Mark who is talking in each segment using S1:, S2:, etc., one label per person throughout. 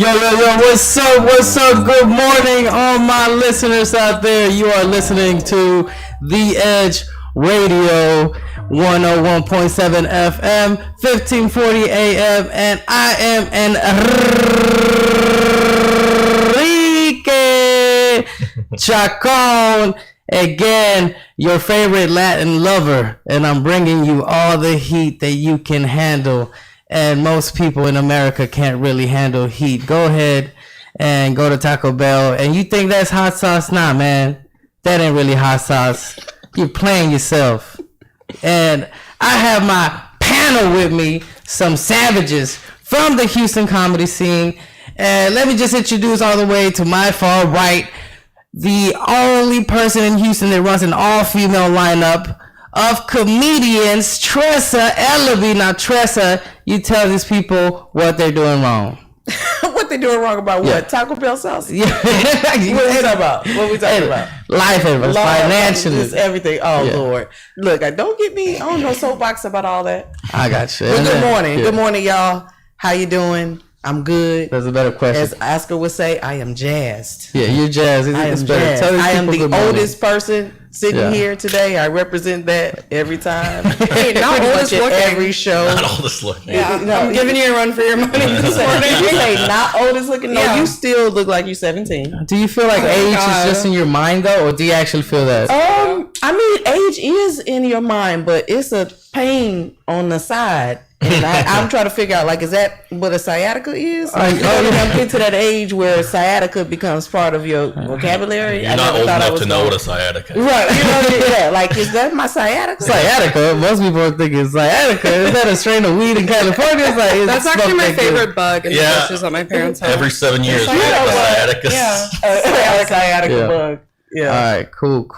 S1: Yo, what's up? Good morning, all my listeners out there. You are listening to The Edge Radio, 101.7 FM, 1540 AM, and I am Enrique Chacon, again, your favorite Latin lover, and I'm bringing you all the heat that you can handle. And most people in America can't really handle heat. Go ahead and go to Taco Bell. And you think that's hot sauce? Nah, man. That ain't really hot sauce. You're playing yourself. And I have my panel with me, some savages from the Houston comedy scene. And let me just introduce all the way to my far right, the only person in Houston that runs an all-female lineup of comedians, Tressa Ellaby. Now, Tressa, you tell these people what they're doing wrong.
S2: What they doing wrong about what? Taco Bell sauce?
S1: Yeah.
S2: What we talking about? What we talking about?
S1: Life advice, financially.
S2: It's everything. Oh, yeah. Lord. Look, don't get me on no soapbox about all that.
S1: I got you.
S2: Well, good morning. Yeah. Good morning, y'all. How you doing? I'm good.
S1: That's a better question.
S2: As Oscar would say, I am jazzed.
S1: Yeah, you're jazzed.
S2: I am jazzed. I am the oldest person sitting here today. I represent that every time.
S3: Hey, not oldest looking.
S2: Every show.
S4: Not oldest looking.
S3: Yeah, I'm giving you a run for your money this morning.
S2: You say not oldest looking? No, you still look like you're 17.
S1: Do you feel like age is just in your mind, though, or do you actually feel that?
S2: I mean, age is in your mind, but it's a pain on the side. And I'm trying to figure out, like, is that what a sciatica is? I'm getting to that age where sciatica becomes part of your vocabulary.
S4: You're not old enough to know what a sciatica is.
S2: Right. You know, yeah, like, is that my sciatica?
S1: Sciatica? Most people think it's sciatica. Is that a strain of weed in California? It's like,
S3: that's actually my favorite bug in the bushes at my parents' house.
S4: Every 7 years, we have a sciatica.
S2: Yeah. Sciatica bug. Yeah.
S1: All right, cool.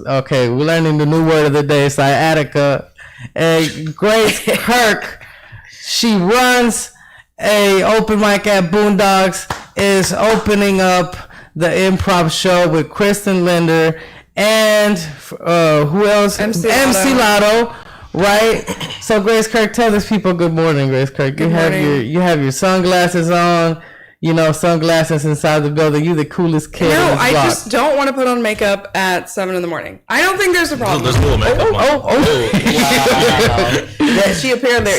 S1: Okay, we're learning the new word of the day, sciatica. And Grace Kirk, she runs a open mic at Boondocks, is opening up the improv show with Kristen Linder and who else? MC Lotto, right? So Grace Kirk, tell these people good morning, Grace Kirk. You have your sunglasses on. You know, sunglasses inside the building. You the coolest kid.
S3: No, I just don't want to put on makeup at 7 a.m. I don't think there's a problem.
S4: There's no makeup.
S2: Wow. She apparently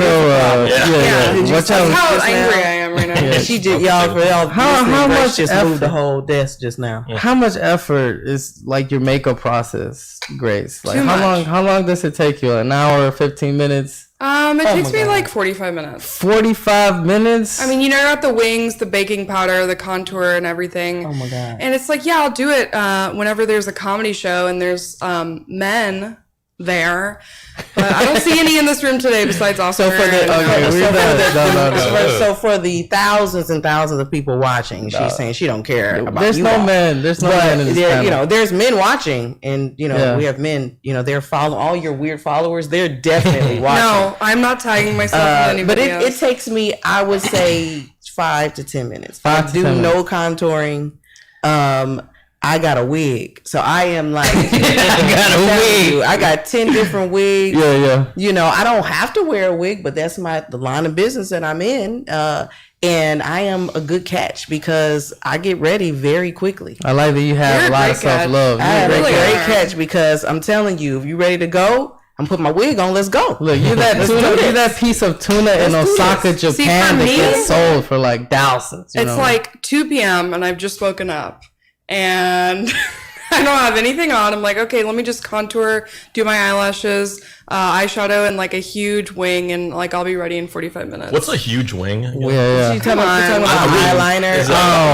S3: Watch out how angry I am right now.
S2: Yeah, she did y'all for y'all.
S1: How much
S2: just
S1: effort,
S2: moved the whole desk just now?
S1: How much effort is like your makeup process, Grace? Like how long does it take you? An hour, 15 minutes?
S3: It takes me like 45 minutes.
S1: 45 minutes?
S3: I mean, you got the wings, the baking powder, the contour, and everything.
S2: Oh my God.
S3: And it's like, yeah, I'll do it whenever there's a comedy show and there's men there. But I don't see any in this room today besides Oscar.
S2: So for the thousands and thousands of people watching, she's saying she don't care about
S1: There's no men in this panel.
S2: There's men watching, and we have men. They're following all your weird followers. They're definitely watching.
S3: No, I'm not tagging myself with anybody else.
S2: But it takes me, I would say, 5 to 10 minutes. I do no contouring. I got a wig, so I am like, I got 10 different wigs.
S1: Yeah.
S2: I don't have to wear a wig, but that's the line of business that I'm in. And I am a good catch because I get ready very quickly.
S1: I like that you have a lot of self-love.
S2: I have a great catch because I'm telling you, if you're ready to go, I'm putting my wig on. Let's go.
S1: Look, you're that piece of tuna in Osaka, Japan that gets sold for like thousands.
S3: It's like 2 p.m. and I've just woken up. And I don't have anything on. I'm like, okay, let me just contour, do my eyelashes, eyeshadow, and like a huge wing, and like I'll be ready in 45 minutes.
S4: What's a huge wing?
S1: Yeah.
S2: She's talking about eyeliner. You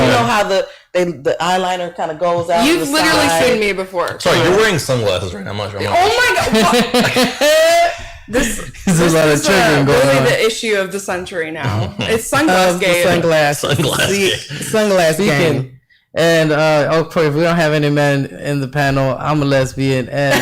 S2: know how the eyeliner kind of goes out.
S3: You've literally seen me before.
S4: Sorry, you're wearing sunglasses right now. I'm not sure.
S3: Oh my God. This is really the issue of the century now. It's sunglass game.
S2: Sunglass game.
S1: And of course, if we don't have any men in the panel, I'm a lesbian. And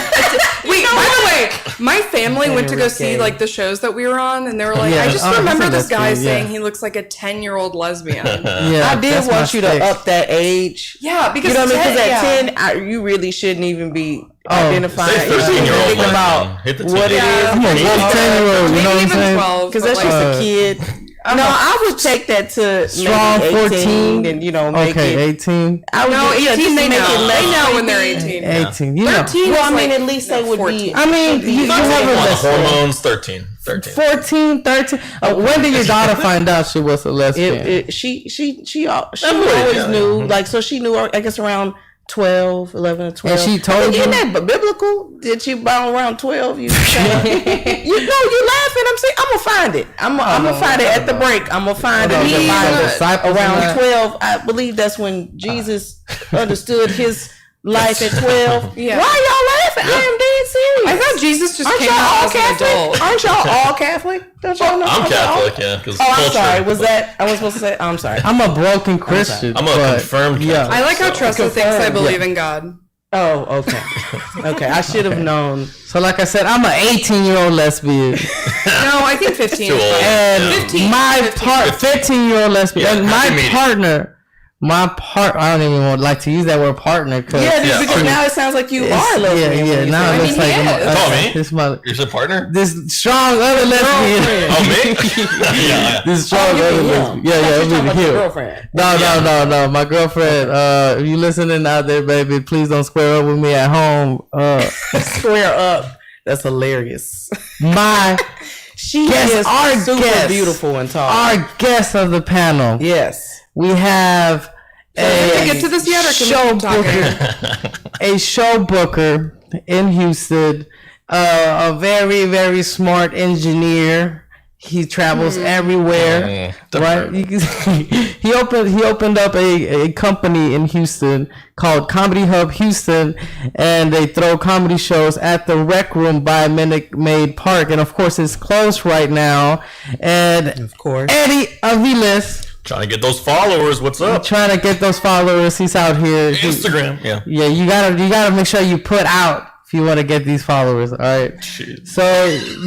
S3: wait, by the way, my family went to go see like the shows that we were on, and they were like, I just remember this guy saying he looks like a 10-year-old lesbian.
S2: I did want you to up that age.
S3: Yeah, because
S2: because at 10, you really shouldn't even be identifying.
S4: Think
S2: about what it is.
S1: I'm a 10-year-old, you know what I'm saying?
S2: Because that's just a kid. No, I would take that to
S1: Strong
S2: maybe
S1: 14
S2: and make
S1: Okay,
S2: it.
S1: 18.
S2: I would
S3: No,
S2: just
S3: 18 they
S2: make
S3: know.
S2: it less
S3: They know when they're
S2: creepy.
S3: 18.
S1: 18. You know.
S3: 13
S2: Well, I
S3: is
S2: mean,
S3: like,
S2: at least
S3: no,
S2: they would
S3: 14.
S2: be.
S1: I mean, you have a
S4: On the
S1: lesbian.
S4: hormones, 13.
S1: 14, 13. When did your daughter find out she was a lesbian?
S2: She always
S4: yeah.
S2: knew. Like, so she knew. I guess around 12, 11 or 12.
S1: And she told you?
S2: Isn't that biblical? Did you bound around 12? You know, you laughing. I'm saying, I'm going to find it. I'm going to find it at the break. I'm going to find it in the Bible.
S1: Disciples
S2: Around
S1: and that?
S2: 12, I believe that's when Jesus understood his life at 12.
S3: Yeah.
S2: Why y'all laughing? I am dead serious.
S3: I thought Jesus just
S2: Aren't
S3: came
S2: y'all
S3: out
S2: all
S3: as an
S2: Catholic?
S3: adult.
S2: Aren't y'all all Catholic? Don't y'all know?
S4: I'm
S2: Aren't y'all all-
S4: Catholic, yeah. Because
S2: Oh, I'm sorry. Was that? I was supposed to say. I'm sorry.
S1: I'm a broken Christian.
S4: I'm a
S1: but,
S4: confirmed
S1: yeah.
S4: Catholic.
S3: I like how Tressa thinks I
S2: confirmed,
S3: believe in God.
S2: Oh, okay. Okay, I should have known.
S1: So, like I said, I'm an 18-year-old lesbian.
S3: No, I think 15
S4: too
S3: is
S4: old.
S3: fine.
S1: And
S3: 15,
S1: my
S3: 15.
S1: 15-year-old lesbian,
S4: Yeah,
S1: and
S4: happy
S1: my
S4: meeting.
S1: partner, I don't even like to use that word partner because
S2: Yeah, because now it sounds like you are lesbian.
S1: yeah.
S2: when you
S1: Now
S2: say
S1: it looks
S2: that.
S1: like
S3: he
S4: Oh, me?
S1: this my
S4: You're a partner?
S1: this strong other lesbian.
S4: Oh, me? yeah.
S1: This strong
S2: Oh, you
S1: other
S2: mean
S1: lesbian.
S2: him.
S1: Yeah,
S2: I thought you
S1: it'll
S2: were talking
S1: be
S2: about your
S1: him.
S2: girlfriend.
S1: No. My girlfriend. If you listening out there, baby, please don't square up with me at home.
S2: Square up. That's hilarious.
S1: My
S2: She
S1: Guess
S2: is
S1: our
S2: super
S1: guest.
S2: beautiful and tall.
S1: our guest of the panel.
S2: Yes.
S1: We have
S3: Can we get to this yet, or can we
S1: show
S3: keep talking?
S1: booker, a show booker in Houston, a very, very smart engineer. He travels everywhere. Right? You can- he opened up a company in Houston called Comedy Hub Houston, and they throw comedy shows at the Rec Room by Minute Maid Park, and of course it's closed right now. And
S2: Of course.
S1: Eddie Aviles,
S4: Trying to get those followers. What's up?
S1: trying to get those followers. He's out here.
S4: Instagram. Yeah.
S1: Yeah, you gotta make sure you put out if you want to get these followers. All right.
S4: Jeez.
S1: So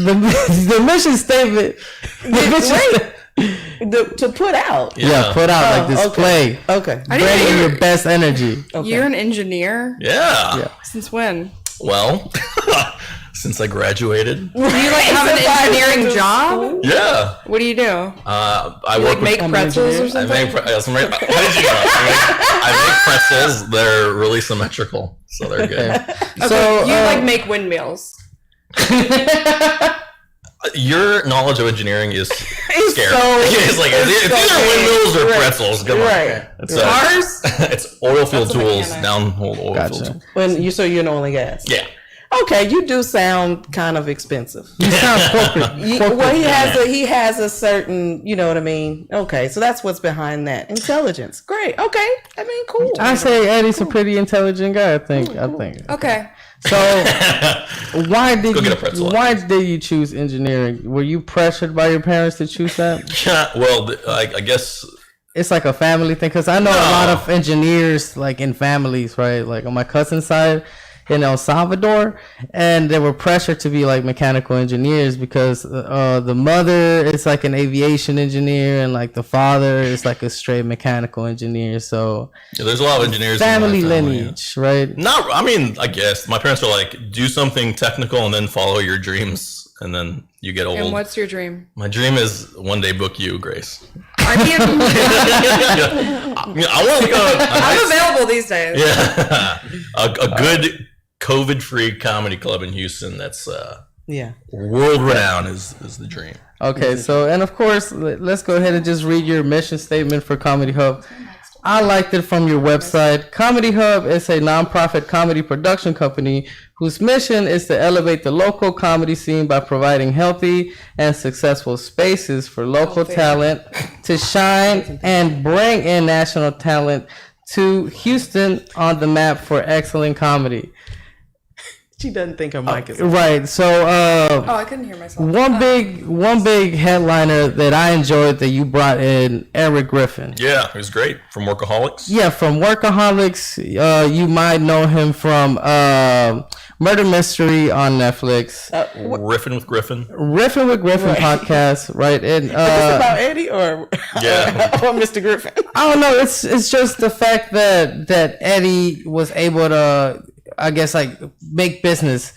S1: the mission statement.
S2: To put out.
S1: Yeah, put out like display.
S2: Okay.
S3: I didn't
S1: Bring
S3: know
S1: your best energy.
S3: you're an engineer.
S4: Yeah.
S3: Since when?
S4: Well, since I graduated.
S3: Do you like have an engineering job?
S4: Yeah.
S3: What do you do?
S4: I
S3: You
S4: work
S3: like make
S4: with.
S3: pretzels or
S4: I
S3: something?
S4: make. How did you know? I make pretzels. They're really symmetrical, so they're good.
S1: So
S3: you like make windmills.
S4: Your knowledge of engineering is scary. It's like it's either windmills or pretzels. Come on.
S2: Right.
S4: It's,
S3: Cars?
S4: it's oil field
S3: That's a
S4: tools,
S3: mechanic.
S4: downhole oil field
S1: Gotcha.
S4: tools.
S2: When you you're an oil and gas.
S4: Yeah.
S2: Okay, you do sound kind of expensive.
S1: you sound corporate.
S2: Well, he has a certain, you know what I mean. Okay, so that's what's behind that intelligence. Great. Okay, I mean, cool.
S1: I say Eddie's a pretty intelligent guy. I think.
S3: Okay.
S1: So why did
S4: Go get a pretzel.
S1: why did you choose engineering? Were you pressured by your parents to choose that?
S4: Yeah. Well, I guess.
S1: It's like a family thing because I know a lot of engineers like in families, right? Like on my cousin's side in El Salvador, and they were pressured to be like mechanical engineers because the mother is like an aviation engineer and like the father is like a straight mechanical engineer. So
S4: Yeah, there's a lot of engineers. in my
S1: family
S4: family.
S1: lineage, right?
S4: Not. I mean, I guess my parents are like, do something technical and then follow your dreams, and then you get old.
S3: And what's your dream?
S4: My dream is one day book you, Grace.
S3: I mean,
S4: I want like
S3: I'm available these days.
S4: yeah, a good COVID-free comedy club in Houston that's
S2: Yeah.
S4: world renowned is the dream.
S1: Okay, so and of course, let's go ahead and just read your mission statement for Comedy Hub. I liked it from your website. Comedy Hub is a nonprofit comedy production company whose mission is to elevate the local comedy scene by providing healthy and successful spaces for local talent to shine and bring in national talent to Houston on the map for excellent comedy.
S2: She doesn't think her mic is.
S1: Right, so
S3: Oh, I couldn't hear myself.
S1: one big headliner that I enjoyed that you brought in, Eric Griffin.
S4: Yeah, it was great from Workaholics.
S1: Yeah, from Workaholics. You might know him from Murder Mystery on Netflix,
S4: Riffin with Griffin.
S1: Riffin with Griffin podcast, right? And
S2: Is this about Eddie or
S4: Yeah.
S2: or Mr. Griffin?
S1: I don't know. It's just the fact that Eddie was able to, I guess, like make business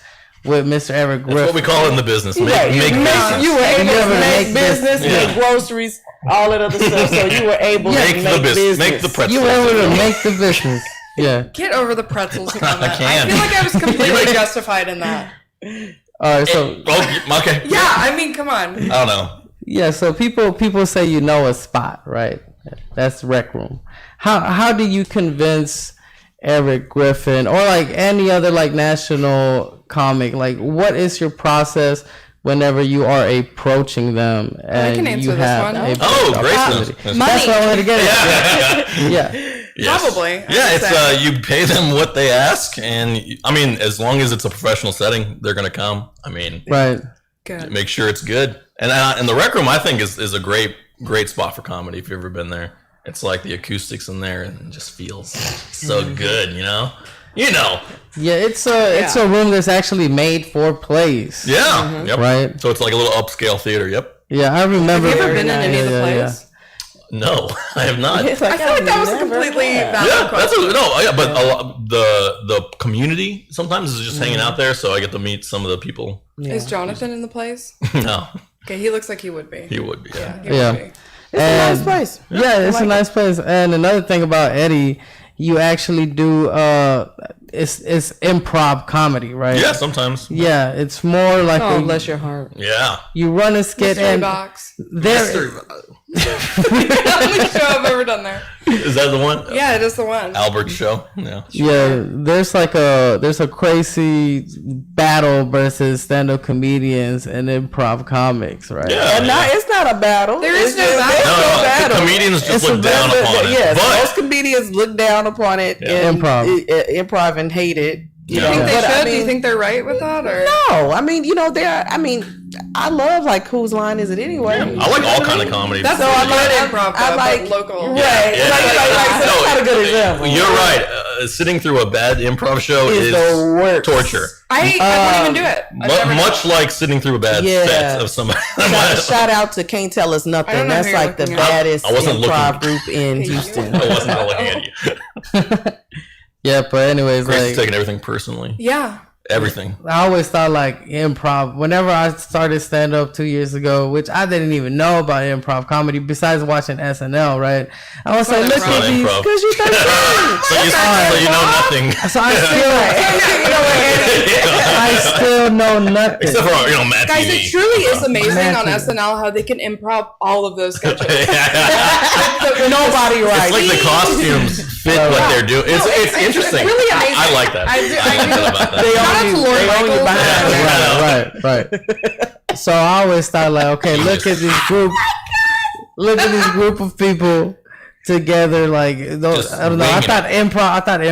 S1: with Mr. Eric Griffin.
S4: That's what we call it in the business. Make
S2: Right.
S4: business.
S2: You were able
S1: You
S2: to
S1: ever
S2: make
S1: make
S2: business,
S4: Yeah.
S2: make groceries. all that other stuff. So you were able to make business.
S4: Make the pretzels.
S1: You were able to make the business. Yeah.
S3: Get over the pretzels comment.
S4: can.
S3: I feel like I was completely justified in that.
S1: All right, so
S4: Okay.
S3: Yeah, I mean, come on.
S4: I don't know.
S1: yeah, so people say you know a spot, right? That's Rec Room. How do you convince Eric Griffin or like any other like national comic? Like, what is your process whenever you are approaching them and
S3: I can answer
S1: you
S3: this
S1: have
S3: one.
S1: a
S4: Grace.
S3: Money.
S1: That's what I wanted to get at. Yeah.
S4: Yes.
S3: Probably,
S4: Yeah,
S3: I'd say.
S4: you pay them what they ask, and I mean, as long as it's a professional setting, they're gonna come. I mean,
S1: Right.
S3: Good.
S4: make sure it's good. And the Rec Room, I think, is a great spot for comedy. If you've ever been there, it's like the acoustics in there, and it just feels so good. You know.
S1: Yeah, it's a room that's actually made for plays.
S4: Yeah. Yep.
S1: Right.
S4: So it's like a little upscale theater. Yep.
S1: Yeah, I remember.
S3: Have you ever been in any of the plays?
S4: No, I have not.
S2: It's
S3: I feel like that was a completely valid
S4: Yeah,
S3: question.
S4: but a lot, the community sometimes is just hanging out there, so I get to meet some of the people.
S3: Is Jonathan in the plays?
S4: No,
S3: Okay, he looks like he would be.
S4: he would be. Yeah.
S3: He would
S1: Yeah.
S3: be.
S2: It's a nice place.
S1: Yeah, it's a nice place. And another thing about Eddie, you actually do it's improv comedy, right?
S4: Yeah, sometimes.
S1: Yeah, it's more like
S2: Oh, bless your heart.
S4: Yeah.
S1: you run a skit
S3: Mystery
S1: and
S3: box.
S1: there.
S3: Only show I've ever done there.
S4: Is that the one?
S3: Yeah, it is the one.
S4: Albert's show. Yeah.
S1: Yeah, there's a crazy battle versus stand-up comedians and improv comics, right?
S4: Yeah.
S2: And it's not a battle.
S3: There is
S2: It's
S3: no
S2: just-
S3: battle.
S2: there's
S4: No,
S2: no battle.
S4: the comedians just
S2: It's
S4: look
S2: a
S4: down
S2: battle.
S4: upon it.
S2: Yes,
S4: But
S2: most comedians look down upon it in improv and hate it. You
S3: Do you
S2: know,
S3: think they
S2: but
S3: should?
S2: I
S3: Do you
S2: mean,
S3: think they're right with that? Or
S2: No, I mean, I love like whose line is it anyway?
S4: I like all kind of comedy.
S3: that's
S2: So
S3: so
S2: I
S3: good
S2: like-
S3: improv,
S2: I
S3: though,
S2: like-
S3: but local.
S2: Right.
S4: Yeah.
S2: So
S4: No,
S2: that's not a good example.
S4: You're right. Sitting through a bad improv show
S2: Is
S4: is
S2: the worst.
S3: I
S4: torture.
S3: won't even do it. I've never
S4: Much
S3: done
S4: like sitting through a bad
S2: Yeah.
S4: set of somebody.
S2: Shout out to Can't Tell Us
S3: I
S2: Nothing.
S3: don't know
S2: That's
S3: who you're
S2: like the
S3: looking at.
S2: baddest
S4: I wasn't
S2: improv
S4: looking.
S2: group in Houston.
S4: I wasn't looking at you.
S1: Yeah, but anyways,
S4: Grace is
S1: like
S4: taking everything personally.
S3: Yeah.
S4: Everything.
S1: I always thought like improv. Whenever I started stand up 2 years ago, which I didn't even know about improv comedy besides watching SNL, right? I was like,
S3: not
S1: look
S4: It's not
S1: at these.
S4: improv.
S2: Because you 13.
S4: So you know nothing.
S1: So I still know nothing.
S4: Except for, Matt
S3: Guys,
S4: TV.
S3: it truly is amazing on
S1: Matthew.
S3: SNL how they can improv all of those sketches.
S2: Nobody
S4: It's
S2: right.
S4: like the costumes fit what they're doing. It's interesting.
S3: really amazing.
S4: I like that.
S3: I do-
S4: I like that about that.
S3: Shout out to Lord Michaels.
S1: Right. So I always thought like, okay, look at this group. Look at this group of people together. Like those,
S4: Just
S1: I don't know. I
S4: winging
S1: thought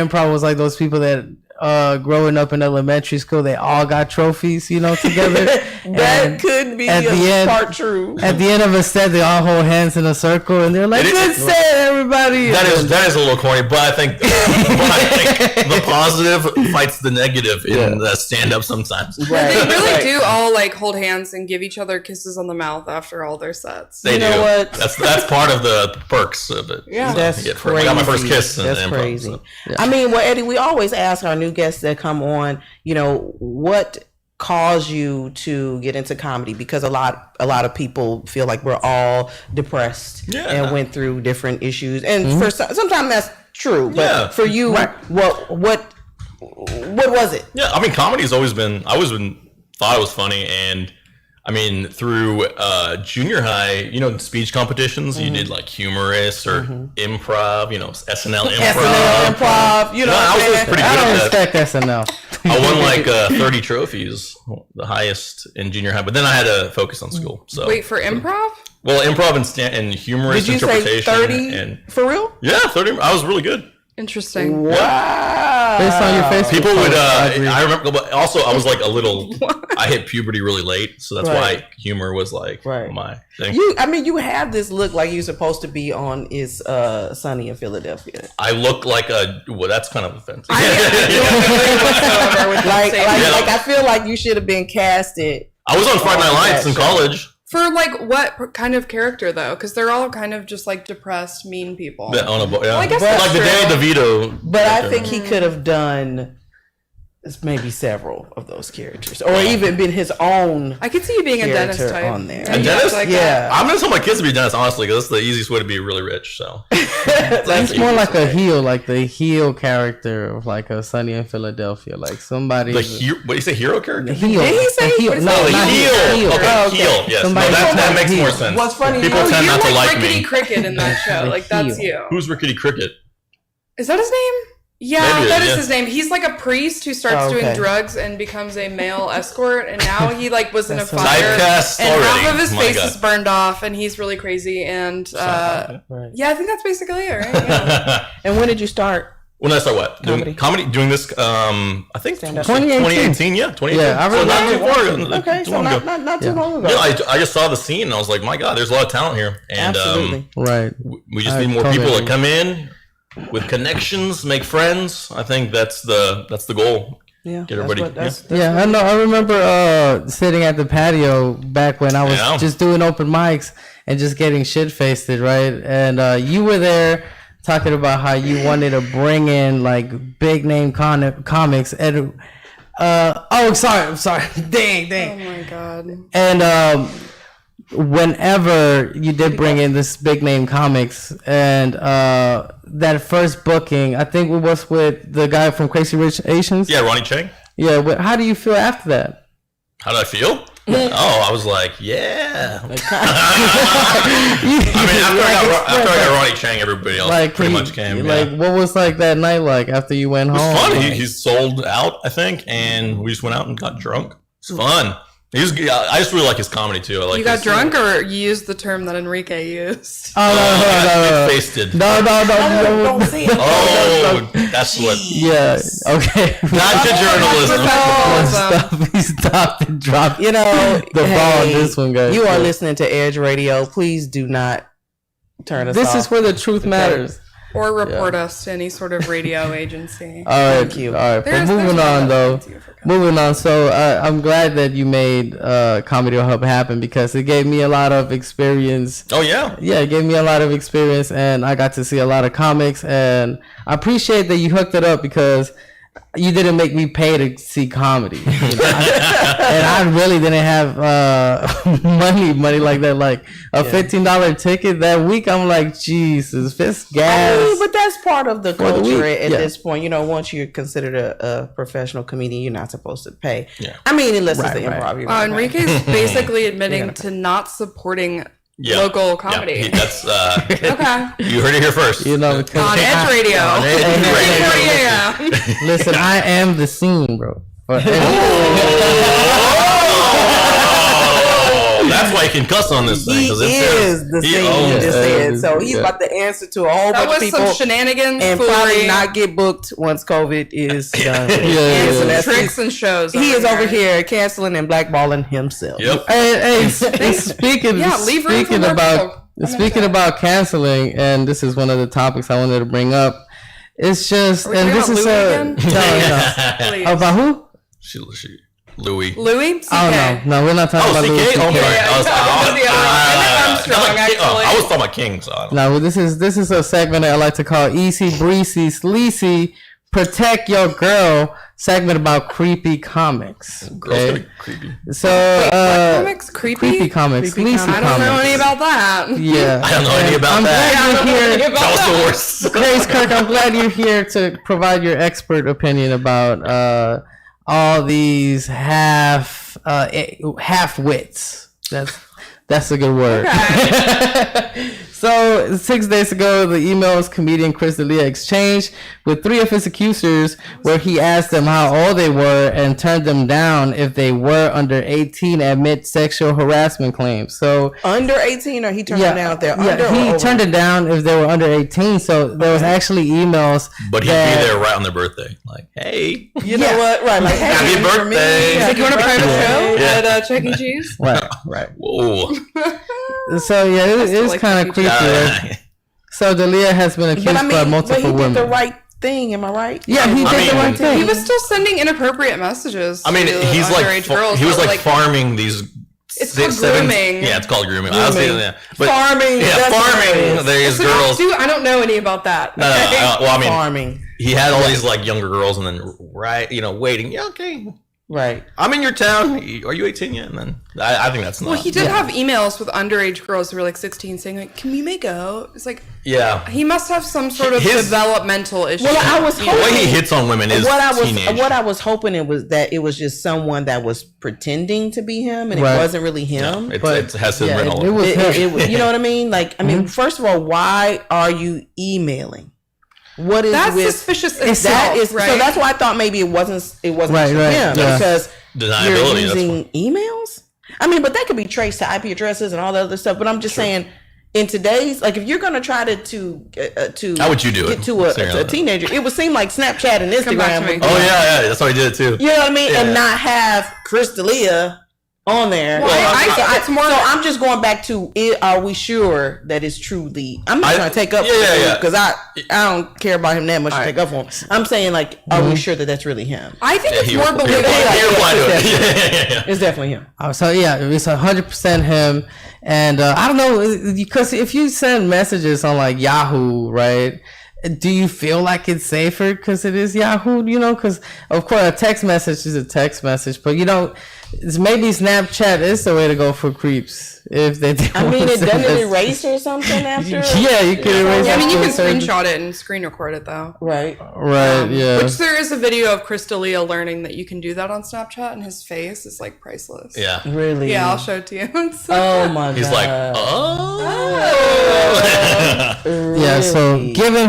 S1: improv was like those people that growing up in elementary school, they all got trophies, together.
S2: That
S1: And
S2: could be
S1: at the end-
S2: part true.
S1: at the end of a set, they all hold hands in a circle and they're like,
S4: It
S1: "Good
S4: is-
S1: set, everybody."
S4: That is a little corny, but I think the positive fights the negative in the stand up sometimes.
S3: They really do all like hold hands and give each other kisses on the mouth after all their sets.
S4: They
S2: You know
S4: do.
S2: what?
S4: That's part of the perks of it.
S3: Yeah.
S2: That's
S4: I
S2: crazy.
S4: got my first kiss in
S2: That's
S4: improv,
S2: crazy.
S4: so.
S2: I mean, well, Eddie, we always ask our new guests that come on, what caused you to get into comedy? Because a lot of people feel like we're all depressed and went through different issues, and for sometimes that's true. But for you, what was it?
S4: Yeah, I mean, comedy's always been. Thought it was funny, and I mean, through junior high, speech competitions, you did like humorous or improv, SNL improv.
S2: SNL improv,
S4: I was always pretty
S1: I
S4: good
S1: don't
S4: at that.
S1: respect SNL.
S4: I won like 30 trophies, the highest in junior high, but then I had to focus on school. So
S3: Wait, for improv?
S4: well, improv and humorous
S2: Did you say
S4: interpretation
S2: 30
S4: and
S2: for real?
S4: yeah, 30. I was really good.
S3: Interesting.
S2: Wow.
S1: Based on your Facebook
S4: People would.
S1: post, agree.
S4: I remember, but also I was like a little. I hit puberty really late, so that's why humor was like my thing.
S2: You have this look like you're supposed to be on Is Sunny in Philadelphia.
S4: I look like a. Well, that's kind of offensive.
S3: Whatsoever with
S2: Like
S3: conversation.
S2: I feel like you should have been casted.
S4: I was on Friday Night Lights in college.
S3: For like what kind of character though? Because they're all kind of just like depressed, mean people.
S4: On a, yeah.
S3: Well, I guess
S4: like
S3: that's
S4: the
S3: true.
S4: Danny DeVito.
S2: But I think he could have done it's maybe several of those characters, or even been his own.
S3: I could see you being a dentist
S2: character
S3: type
S2: on there.
S3: And
S4: A
S3: you have
S4: dentist?
S3: like
S2: Yeah.
S4: I'm gonna tell my kids to be dentists, honestly, because that's the easiest way to be really rich. So
S1: It's more like a heel, like the heel character of like a Sunny in Philadelphia, like somebody.
S4: the hero. What do you say, hero character?
S1: heel.
S2: Did he say
S1: a heel?
S2: he was
S1: No,
S4: Oh, the
S1: not
S4: heel.
S1: heel.
S4: Okay,
S2: Oh, okay.
S4: heel. Yes, no,
S1: Somebody
S4: that
S1: called
S4: makes
S1: heel.
S4: more sense.
S2: What's funny?
S4: People
S3: Oh,
S4: tend
S3: you're
S4: not to
S3: like
S4: like
S3: Rickety
S4: me.
S3: Cricket in that show.
S1: The
S3: Like that's
S1: heel.
S3: you.
S4: Who's Rickety Cricket?
S3: Is that his name? Yeah,
S4: Maybe,
S3: that is
S4: yeah.
S3: his name. He's like a priest who starts
S2: Oh, okay.
S3: doing drugs and becomes a male escort, and now he like was in a
S2: That's so
S3: fire,
S4: Typecast
S3: and
S4: already.
S3: half of his
S4: My
S3: face
S4: God.
S3: is burned off, and he's really crazy. And
S2: Right.
S3: yeah, I think that's basically it, right? Yeah.
S2: And when did you start?
S4: When did I start what?
S2: Comedy.
S4: Doing this, I think
S2: Stand-up.
S4: 2018, yeah. 2018.
S1: Yeah, I
S4: so not too
S1: remember.
S4: far ago.
S2: Okay,
S4: too
S2: so
S4: long ago.
S2: not too long ago.
S4: Yeah, I just saw the scene and I was like, my God, there's a lot of talent here. And
S2: Absolutely.
S1: Right.
S4: we just
S1: I
S4: need more
S1: totally
S4: people that
S1: agree.
S4: come in with connections, make friends. I think that's the goal.
S2: Yeah.
S4: Get everybody-
S1: Yeah, I know. I remember sitting at the patio back when I was
S4: Yeah.
S1: just doing open mics and just getting shit faced, right? And you were there talking about how you wanted to bring in like big name comics and I'm sorry. Dang.
S3: Oh my god.
S1: And whenever you did bring in this big name comics and that first booking, I think it was with the guy from Crazy Rich Asians.
S4: Yeah, Ronnie Chang.
S1: Yeah. How do you feel after that?
S4: How did I feel? Oh, I was like, yeah. I mean, after I got Ronnie Chang, everybody else
S1: Like
S4: pretty much came.
S1: Like,
S4: Yeah.
S1: what was like that night like after you went
S4: It was
S1: home?
S4: fun.
S1: Like,
S4: He sold out, I think, and we just went out and got drunk. It was fun. I just really like his comedy too. I like
S3: You got
S4: his-
S3: drunk, or you used the term that Enrique used?
S1: Oh no.
S4: Big-faced.
S1: No.
S2: Don't say it.
S4: Oh, that's what.
S1: Yeah. Okay.
S4: Not to journalism.
S3: Professionalism.
S1: He stopped and dropped.
S2: You know,
S1: The ball on this one, guys.
S2: You are
S1: Yeah.
S2: listening to Edge Radio. Please do not turn us
S1: This
S2: off.
S1: is where the truth matters.
S3: Or report us to any sort of radio agency.
S1: All right.
S2: Thank you.
S1: All right. But
S3: There's
S1: moving
S3: a lot
S1: on
S3: of
S1: though.
S3: things you forgot.
S1: Moving on. So I'm glad that you made Comedy Hub happen because it gave me a lot of experience.
S4: Oh yeah.
S1: Yeah, it gave me a lot of experience and I got to see a lot of comics and I appreciate that you hooked it up because you didn't make me pay to see comedy. You know? And I really didn't have money like that. Like a $15 ticket that week, I'm like, Jesus, this
S2: I
S1: gas.
S2: mean, but that's part of the
S1: For the
S2: culture
S1: week,
S2: at
S1: yeah.
S2: this point. You know, once you're considered a professional comedian, you're not supposed to pay.
S4: Yeah.
S2: I mean, unless it's
S1: Right,
S2: the
S1: right.
S2: improv. you're gonna pay.
S3: Enrique's basically admitting to not supporting
S4: Yeah.
S3: local comedy.
S4: Yeah, that's
S3: Okay.
S4: you heard it here first.
S1: You know, because
S3: On Edge Radio.
S4: On Edge Radio.
S3: 3:40 a.m.
S1: listen, I am the scene, bro.
S4: Oh, that's why he can cuss on this thing.
S2: He
S4: 'cause
S2: is the
S4: he
S2: thing you
S4: owns
S2: just
S4: it.
S2: said. So he's
S1: Yeah.
S2: about to answer to a whole
S3: That
S2: bunch of
S3: was
S2: people
S3: some shenanigans,
S2: and
S3: foolery,
S2: probably not get booked once COVID is done.
S1: Yeah,
S3: and
S1: yeah,
S3: some
S1: yeah.
S3: tricks and shows.
S2: He is over here canceling and blackballing himself.
S4: Yep.
S1: Hey, speaking
S3: Yeah, leave room for
S1: speaking
S3: more
S1: about
S3: people. I'm
S1: speaking
S3: into
S1: about canceling, and this is one of the topics I wanted to bring up. It's just,
S3: Are we
S1: and
S3: talking
S1: this is
S3: about Louis
S1: no.
S3: Please.
S1: About who?
S4: she, Louis.
S3: Louis? CK.
S1: Oh no, we're not talking
S4: Oh,
S1: about
S4: CK?
S1: Louis
S4: Oh, I'm
S1: CK.
S4: sorry.
S3: Yeah,
S4: I was
S3: Armstrong, actually.
S4: I was talking about King, so I don't know.
S1: No, this is a segment that I like to call Easy Breezy Sleazy Protect Your Girl segment about creepy comics.
S4: Girls
S1: Okay?
S4: gonna be creepy.
S1: So
S3: What comics? Creepy?
S1: comics,
S2: Creepy
S1: Sleazy
S3: I don't know
S1: comics.
S3: any about that.
S1: Yeah,
S4: I don't know any about
S1: I'm
S4: that.
S3: I
S1: glad
S3: don't know
S1: you're
S3: any
S1: here.
S3: about
S4: That was the
S3: that.
S4: worst.
S1: Grace Kirk, I'm glad you're here to provide your expert opinion about all these half wits. That's a good word.
S3: Okay.
S1: So 6 days ago, the emails comedian Chris D'Elia exchanged with 3 of his accusers, where he asked them how old they were and turned them down if they were under 18 amid sexual harassment claims. So
S2: Under 18, or he turned it down if they're under or
S1: he
S2: over?
S1: turned it down if they were under 18. So there was actually emails.
S4: But he'd
S1: that-
S4: be there right on their birthday. Like, hey.
S2: You know what? Right. Like, hey,
S4: Happy
S2: for me,
S4: birthday.
S3: Like, you want a private show
S4: Yeah.
S3: at Chuck E. Cheese?
S1: Right.
S4: Whoa.
S1: So yeah, it is
S3: like
S1: kind of
S3: Chuck E.
S1: creepy. right? So D'Elia has been accused
S2: But I
S1: by
S2: mean, but
S1: multiple
S2: he did
S1: women.
S2: the right thing. Am I right?
S1: Yeah, he
S4: I
S1: did
S4: mean,
S1: the right thing.
S3: He was still sending inappropriate messages.
S4: I mean,
S3: to
S4: he's like
S3: underage girls.
S4: he was
S3: but,
S4: like farming these.
S3: It's called grooming.
S4: Yeah, it's called grooming. I was thinking, yeah. But,
S2: Farming.
S4: Yeah,
S2: that's what it
S4: farming
S2: is.
S4: these
S3: So
S4: girls.
S3: I don't know any about that.
S4: Well, I mean,
S2: Farming.
S4: he had all these like younger girls, and then waiting. Yeah, okay.
S2: Right.
S4: I'm in your town. Are you 18 yet? And then I think that's not.
S3: Well, he did have emails with underage girls who were like 16 saying like, "Can we make out?" It's like,
S4: yeah.
S3: he must have some sort of developmental issue.
S2: Well, I was
S4: The way he hits on women is teenage.
S2: What I was hoping it was just someone that was pretending to be him, and
S1: Right.
S2: it wasn't really him.
S4: Yeah, it has him written all
S1: it
S4: over.
S1: was him.
S2: It was, you know what I mean? Like, I mean, first of all, why are you emailing? What is
S3: That's
S2: with
S3: suspicious
S2: that
S3: itself,
S2: is
S3: right?
S2: So that's why I thought maybe it wasn't
S1: Right,
S2: him
S1: yeah.
S2: because you're
S4: Deniability.
S2: using emails. I mean, but that could be traced to IP addresses and all the other stuff. But I'm just saying, in today's if you're gonna try to
S4: How would you do
S2: get
S4: it?
S2: to
S4: Sarah?
S2: a teenager, it would seem like Snapchat and
S3: Come back
S2: Instagram.
S3: to me.
S2: Would be,
S4: Oh yeah, that's why he did it too.
S2: you know what I mean,
S4: Yeah.
S2: and not have Chris D'Elia on there.
S3: Well, I think it's more.
S2: So I'm just going back to are we sure that it's truly? I'm not trying to take up
S4: Yeah.
S2: because I don't care about him that much to take up for him. I'm saying like, are we sure that that's really him?
S3: I think it's
S4: He
S3: more
S4: replied
S3: believable.
S4: to it. Yeah.
S2: It's definitely him.
S1: So yeah, it's 100% him, and I don't know because if you send messages on like Yahoo, right? Do you feel like it's safer because it is Yahoo? You know, because of course a text message is a text message, but maybe Snapchat is the way to go for creeps. If they,
S2: I mean, it doesn't erase or something after.
S1: Yeah, you can erase.
S3: Yeah, I mean, you can
S1: after-
S3: screenshot it and screen record it though.
S2: Right.
S1: Right. Yeah.
S3: Which there is a video of Chris D'Elia learning that you can do that on Snapchat, and his face is like priceless.
S4: Yeah.
S2: Really.
S3: Yeah, I'll show it to you.
S2: Oh my god.
S4: He's like,
S1: Yeah, so giving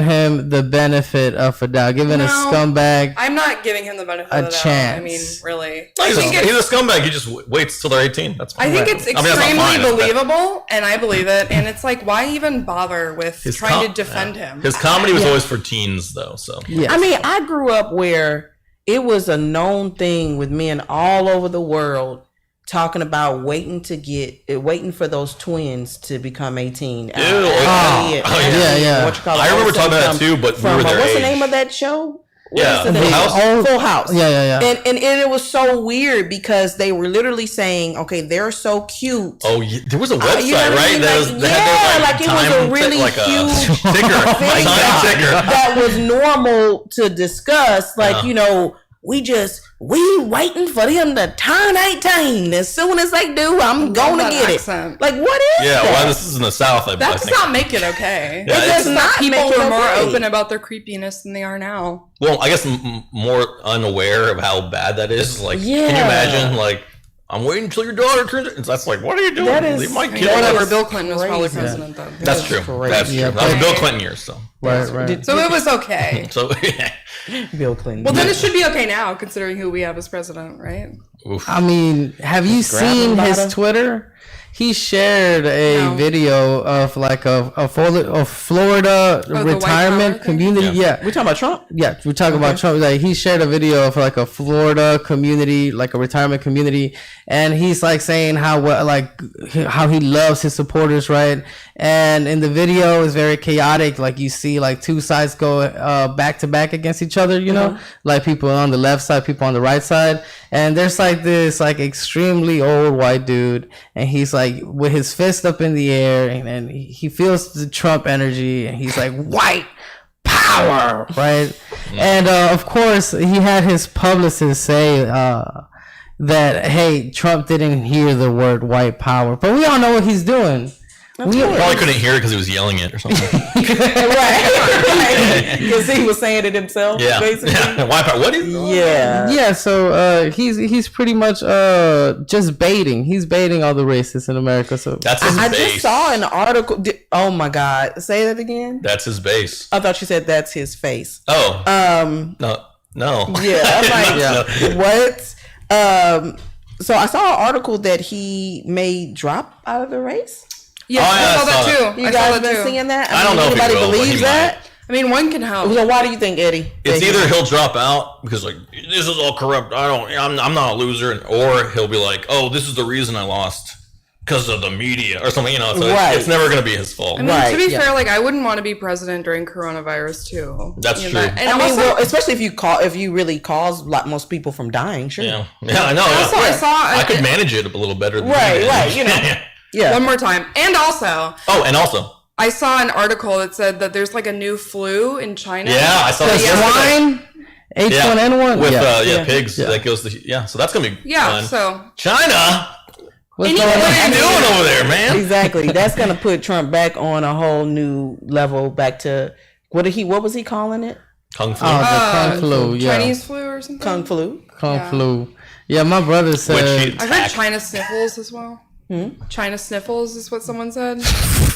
S1: him the benefit of a doubt, giving a
S3: No.
S1: scumbag.
S3: I'm not giving him the benefit
S1: A
S3: of the doubt.
S1: chance.
S3: I mean, really.
S4: he's,
S3: I think
S4: he's
S3: it's,
S4: a scumbag. He just waits till they're 18. That's fine.
S3: I think it's
S4: I mean, that's not
S3: extremely
S4: fine, that's bad.
S3: believable, and I believe it. And it's like, why even bother with trying to defend him?
S4: His comedy was always for teens, though. So
S1: Yes.
S2: I mean, I grew up where it was a known thing with men all over the world talking about waiting for those twins to become 18.
S4: Ew.
S1: Yeah.
S2: What you call it?
S4: I remember talking about
S2: From-
S4: that too, but we
S2: from,
S4: were their
S2: what's the
S4: age.
S2: name of that show? What
S4: Yeah,
S2: is the
S4: Full
S2: name?
S4: House?
S2: Full House.
S1: Yeah.
S2: And it was so weird because they were literally saying, okay, they're so cute.
S4: Oh, yeah, there was a website,
S2: you know what I
S4: right?
S2: mean?
S4: That
S2: Like,
S4: was, they had
S2: like it was a
S4: time
S2: really
S4: like
S2: huge
S4: a ticker, a
S2: thing
S4: time ticker.
S2: that was normal to discuss. Like,
S4: Yeah.
S2: we waiting for them to turn 18. As soon as they do, I'm going to
S3: that
S2: get
S3: accent.
S2: it. Like, what is
S4: Yeah,
S2: that?
S4: well, this is in the South, I
S3: That does
S4: think.
S3: not make it okay.
S4: Yeah,
S2: It does
S4: it's-
S2: not
S3: People
S2: make it
S3: were more
S2: okay.
S3: open about their creepiness than they are now.
S4: Well, I guess more unaware of how bad that is. Like, can you
S2: Yeah.
S4: imagine? Like, I'm waiting until your daughter turns. That's like, what are you doing?
S2: That is-
S4: Leave my
S3: I mean,
S4: kid
S3: whatever.
S4: alone.
S3: Bill Clinton was probably
S2: crazy.
S3: president then.
S4: That's true.
S2: crazy.
S4: That's true.
S1: Yeah,
S4: That was
S3: but-
S4: Bill Clinton years. So,
S1: Right.
S3: So it was okay.
S4: so
S2: Bill Clinton.
S3: Well, then it should be okay now, considering who we have as president, right?
S4: oof.
S1: I mean, have you
S2: grab him
S1: seen
S2: by
S1: his
S2: the-
S1: Twitter? He shared a
S3: No.
S1: video of like a Florida
S3: the White
S1: retirement
S3: Power thing?
S1: community. Yeah.
S2: we talking about Trump?
S1: Yeah, we're talking about Trump. Like he shared a video of like a Florida community, like a retirement community, and he's like saying how he loves his supporters, right? And in the video is very chaotic. Like you see, like two sides go back to back against each other. You know, like people on the left side, people on the right side, and there's like this like extremely old white dude, and he's like with his fist up in the air, and he feels the Trump energy, and he's like white power, right? And of course, he had his publicist say that, hey, Trump didn't hear the word white power, but we all know what he's doing.
S4: Probably couldn't hear it because he was yelling it or something.
S2: Right. Because he was saying it himself,
S4: Yeah.
S2: basically.
S4: Yeah. Wipe out. What is?
S2: Yeah.
S1: Yeah, so he's pretty much just baiting. He's baiting all the racists in America. So
S4: That's his
S2: I
S4: base.
S2: just saw an article. Oh my God. Say that again.
S4: That's his base.
S2: I thought you said that's his face.
S4: Oh. No.
S2: Yeah. I'm like,
S4: No.
S2: what? So I saw an article that he may drop out of the race.
S3: Yes,
S4: Oh, yeah,
S3: I saw
S4: I saw
S3: that too.
S2: You
S3: I
S2: guys
S3: saw
S2: been
S3: that too.
S2: seeing that?
S4: I don't know if he
S2: anybody
S4: will, but he
S2: believes
S4: might.
S2: that.
S3: I mean, one can help.
S2: So why do you think, Eddie?
S4: It's
S2: that he-
S4: either he'll drop out because like this is all corrupt. I'm not a loser, or he'll be like, oh, this is the reason I lost because of the media or something. You know, so
S2: Right.
S4: it's never going to be his fault.
S3: I mean,
S2: Right,
S3: to be
S2: yeah.
S3: fair, like I wouldn't want to be president during coronavirus too.
S4: That's
S3: You
S4: true.
S3: know, and
S2: I mean,
S3: also,
S2: well, especially if you really cause like most people from dying, sure.
S4: Yeah, I know.
S3: also
S4: yeah.
S3: I saw
S4: I could manage it a little better. Than
S2: Right,
S4: you did.
S2: right, you know. Yeah.
S3: one more time, and also
S4: Oh, and also,
S3: I saw an article that said that there's like a new flu in China.
S4: Yeah, I saw
S1: The
S4: that yesterday.
S1: swine, H1N1
S4: With pigs that goes to so that's gonna be fun.
S3: So
S4: China,
S1: What's
S3: Any-
S1: going
S4: what are
S1: on?
S4: you doing over there, man?
S2: Exactly. That's gonna put Trump back on a whole new level. Back to what was he calling it?
S4: Kung Fu.
S1: Oh, the Kung flu, yeah.
S3: Chinese flu or something.
S2: Kung flu.
S1: Kung
S3: Yeah.
S1: flu. Yeah, my brother
S4: Which
S1: said.
S3: I heard China sniffles as well. China sniffles is what someone said.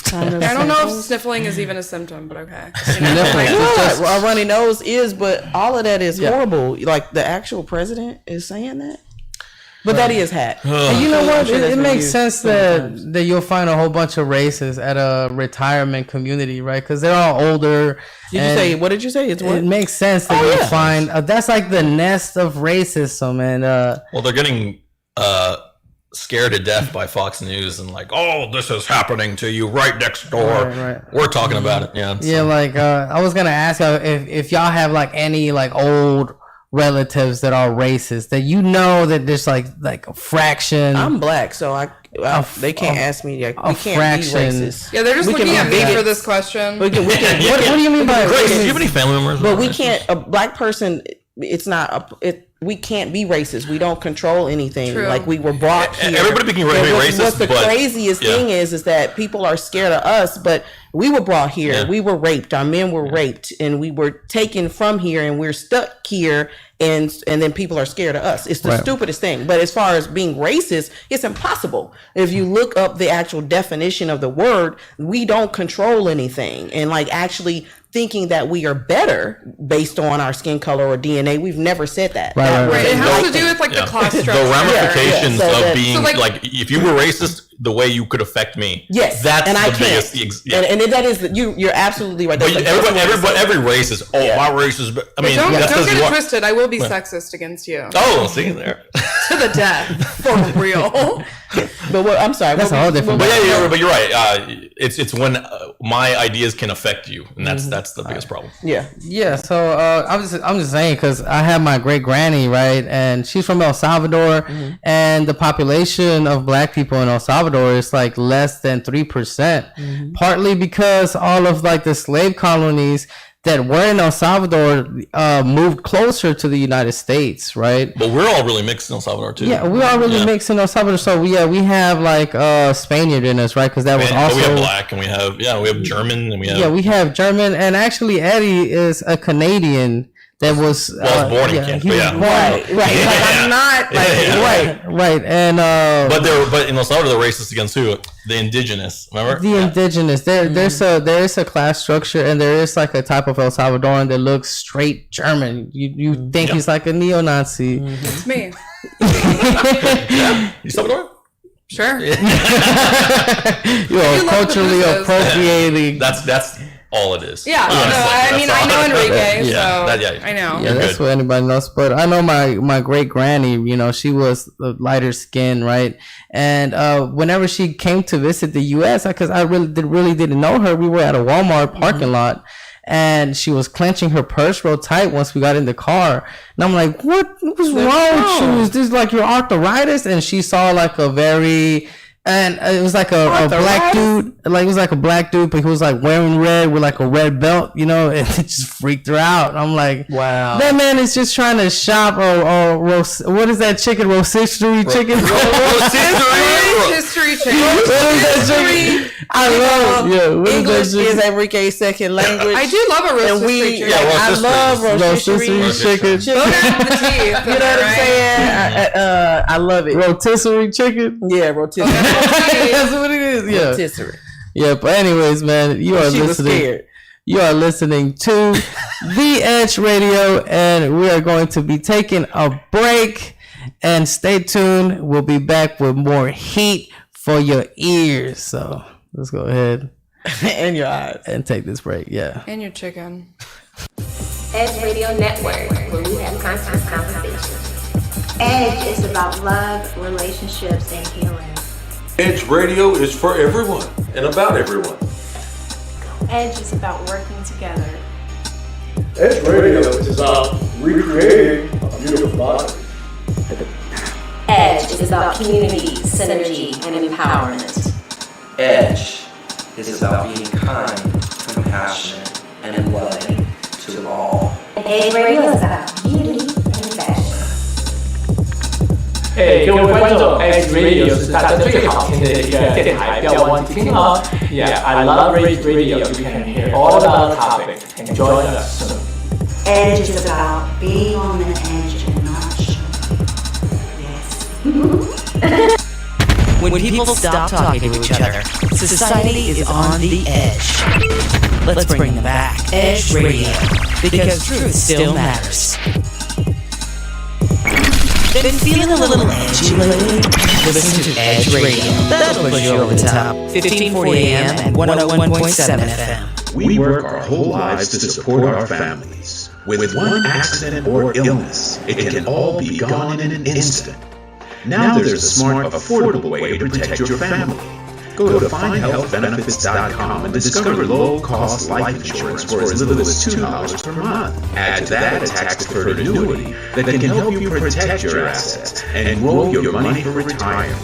S2: China
S3: I don't know if
S2: sniffles.
S3: sniffling is even a symptom, but okay.
S1: Sniffling.
S2: What? Well, a runny nose is, but all of that is
S1: Yeah.
S2: horrible. Like the actual president is saying that, but that is hat.
S1: And you know what?
S2: I'm sure that's
S1: It
S2: been
S1: makes
S2: used
S1: sense
S2: so many times.
S1: that you'll find a whole bunch of races at a retirement community, right? Because they're all older.
S2: Did you
S1: and
S2: say? What did you say? It's what?
S1: It makes sense that
S2: Oh,
S1: you'll
S2: yeah.
S1: find that's like the nest of racism, and
S4: Well, they're getting scared to death by Fox News and like, oh, this is happening to you right next door.
S1: Right.
S4: We're talking about it. Yeah.
S1: yeah, like I was gonna ask you if y'all have like any like old relatives that are racist that you know that there's like a fraction.
S2: I'm black, so they can't ask me. Like, we can't
S1: fraction.
S2: be racist.
S3: Yeah, they're just
S2: We can
S3: looking at
S2: be
S3: me for
S2: bigots.
S3: this question.
S2: We can,
S1: what do you mean by
S4: Grace, do you
S1: racist?
S4: have any family members?
S2: but we can't. A black person. It's not. We can't be racist. We don't control anything.
S3: True.
S2: Like we were brought here.
S4: Everybody can be
S2: And
S4: racist,
S2: What's the
S4: but-
S2: craziest
S4: yeah.
S2: thing is that people are scared of us, but we were brought here.
S4: Yeah.
S2: We were raped. Our men were raped, and we were taken from here, and we're stuck here. And then people are scared of us. It's the
S1: Right.
S2: stupidest thing. But as far as being racist, it's impossible. If you look up the actual definition of the word, we don't control anything. And like actually thinking that we are better based on our skin color or DNA, we've never said that.
S1: Right,
S2: That
S1: right,
S2: was
S3: Right,
S2: a
S3: it has
S2: white
S3: to do
S2: thing.
S3: with like the class
S4: The
S3: structure.
S4: ramifications
S2: Yeah, yeah. So
S4: of
S2: that-
S4: being
S3: So,
S4: like,
S3: like-
S4: if you were racist, the way you could affect me.
S2: Yes,
S4: that's
S2: and
S4: the
S2: I can't.
S4: biggest.
S2: And that is you're absolutely right.
S4: But
S2: That's the first one to say.
S4: every race is. Oh,
S2: Yeah.
S4: my race is. I mean,
S3: Don't
S4: that's
S3: get
S4: because
S3: it
S4: you are.
S3: twisted. I will be sexist against you
S4: Oh, see there.
S3: to the death for real.
S2: But what, I'm sorry.
S1: That's
S2: what
S1: a whole
S2: we-
S1: different
S2: what-
S4: But you're right. It's when my ideas can affect you, and that's the biggest problem.
S2: Yeah.
S1: Yeah, so I'm just saying because I have my great granny, right, and she's from El Salvador, and the population of black people in El Salvador is like less than 3%. Partly because all of like the slave colonies that were in El Salvador moved closer to the United States, right?
S4: But we're all really mixed in El Salvador too.
S1: Yeah, we are really
S4: Yeah.
S1: mixed in El Salvador. So we have like Spaniard in us, right? Because that was
S4: But
S1: also
S4: we have black, and we have German, and we have.
S1: yeah, we have German, and actually Eddie is a Canadian that was
S4: born in Canada,
S1: he was
S4: yeah.
S1: born-
S2: Right. Right. Like,
S4: Yeah.
S2: I'm not like
S4: Yeah.
S1: right, and
S4: But in El Salvador, they're racist against who? The indigenous. Remember?
S1: the indigenous. There is a class structure, and there is like a type of El Salvadoran that looks straight German. You think he's like a neo-Nazi.
S3: It's me.
S4: You Salvador?
S3: Sure.
S1: You know,
S3: do love
S1: culturally
S3: the Buzos.
S1: appropriating.
S4: That's all it is.
S3: Yeah.
S4: Honestly,
S3: I mean,
S4: that's
S3: I know
S4: all.
S3: Enrique,
S4: Yeah,
S3: so
S4: yeah.
S3: I know.
S1: Yeah, that's
S4: good.
S1: what anybody knows. But I know my great granny, you know, she was lighter skin, right? And whenever she came to visit the U.S., because I really didn't know her, we were at a Walmart parking lot, and she was clenching her purse real tight once we got in the car. And I'm like, what was wrong with you? Is this like your arthritis? And she saw like a very... And it was like a black dude, like it was like a black dude, but he was like wearing red with like a red belt, you know, and it just freaked her out. I'm like,
S2: Wow.
S1: that man is just trying to shop what is that chicken? Rotisserie chicken?
S3: History change.
S1: What is that chicken? I love it. Yeah, what is
S2: English
S1: that chicken?
S2: is Enrique's second language.
S3: I do love a roast
S2: And we,
S3: history
S2: like,
S3: chicken.
S2: I
S4: rotisserie.
S2: love rotisserie
S1: Rotisserie chicken.
S3: Those are the teeth.
S2: You know what I'm saying? I love it.
S1: Rotisserie chicken?
S2: Yeah, rotisserie.
S1: That's what it is. Yeah.
S2: Rotisserie.
S1: Yeah, but anyways, man, you are
S2: She was
S1: listening.
S2: scared.
S1: You are listening to The Edge Radio, and we are going to be taking a break. And stay tuned. We'll be back with more heat for your ears. So let's go ahead
S2: And your eyes.
S1: and take this break. Yeah.
S3: And your chicken.
S5: Edge Radio Network, where we have conscious conversations.
S6: Edge is about love, relationships, and healing.
S7: Edge Radio is for everyone and about everyone.
S6: Edge is about working together.
S8: Edge Radio is about recreating a beautiful body.
S5: Edge is about community, synergy, and empowerment.
S9: Edge is about being kind, compassionate, and loving to all.
S6: Edge Radio is about beauty and fashion.
S10: 各位观众 ，Edge Radio 是大家最好听的一个电台，不要忘记听哦。Yeah, I love Edge Radio. You can hear all about the topic and join us soon.
S6: Edge is about being on the edge and not sure. Yes.
S11: When people stop talking to each other, society is on the edge. Let's bring them back. Edge Radio, because truth still matters. Been feeling a little edgy lately? Listen to Edge Radio. That'll push you over the top. 1540 AM and 101.7 FM.
S12: We work our whole lives to support our families. With one accident or illness, it can all be gone in an instant. Now there's a smart, affordable way to protect your family. Go to findhealthbenefits.com and discover low-cost life insurance for as little as $2 per month. Add to that a tax-deferred annuity that can help you protect your assets and grow your money for retirement.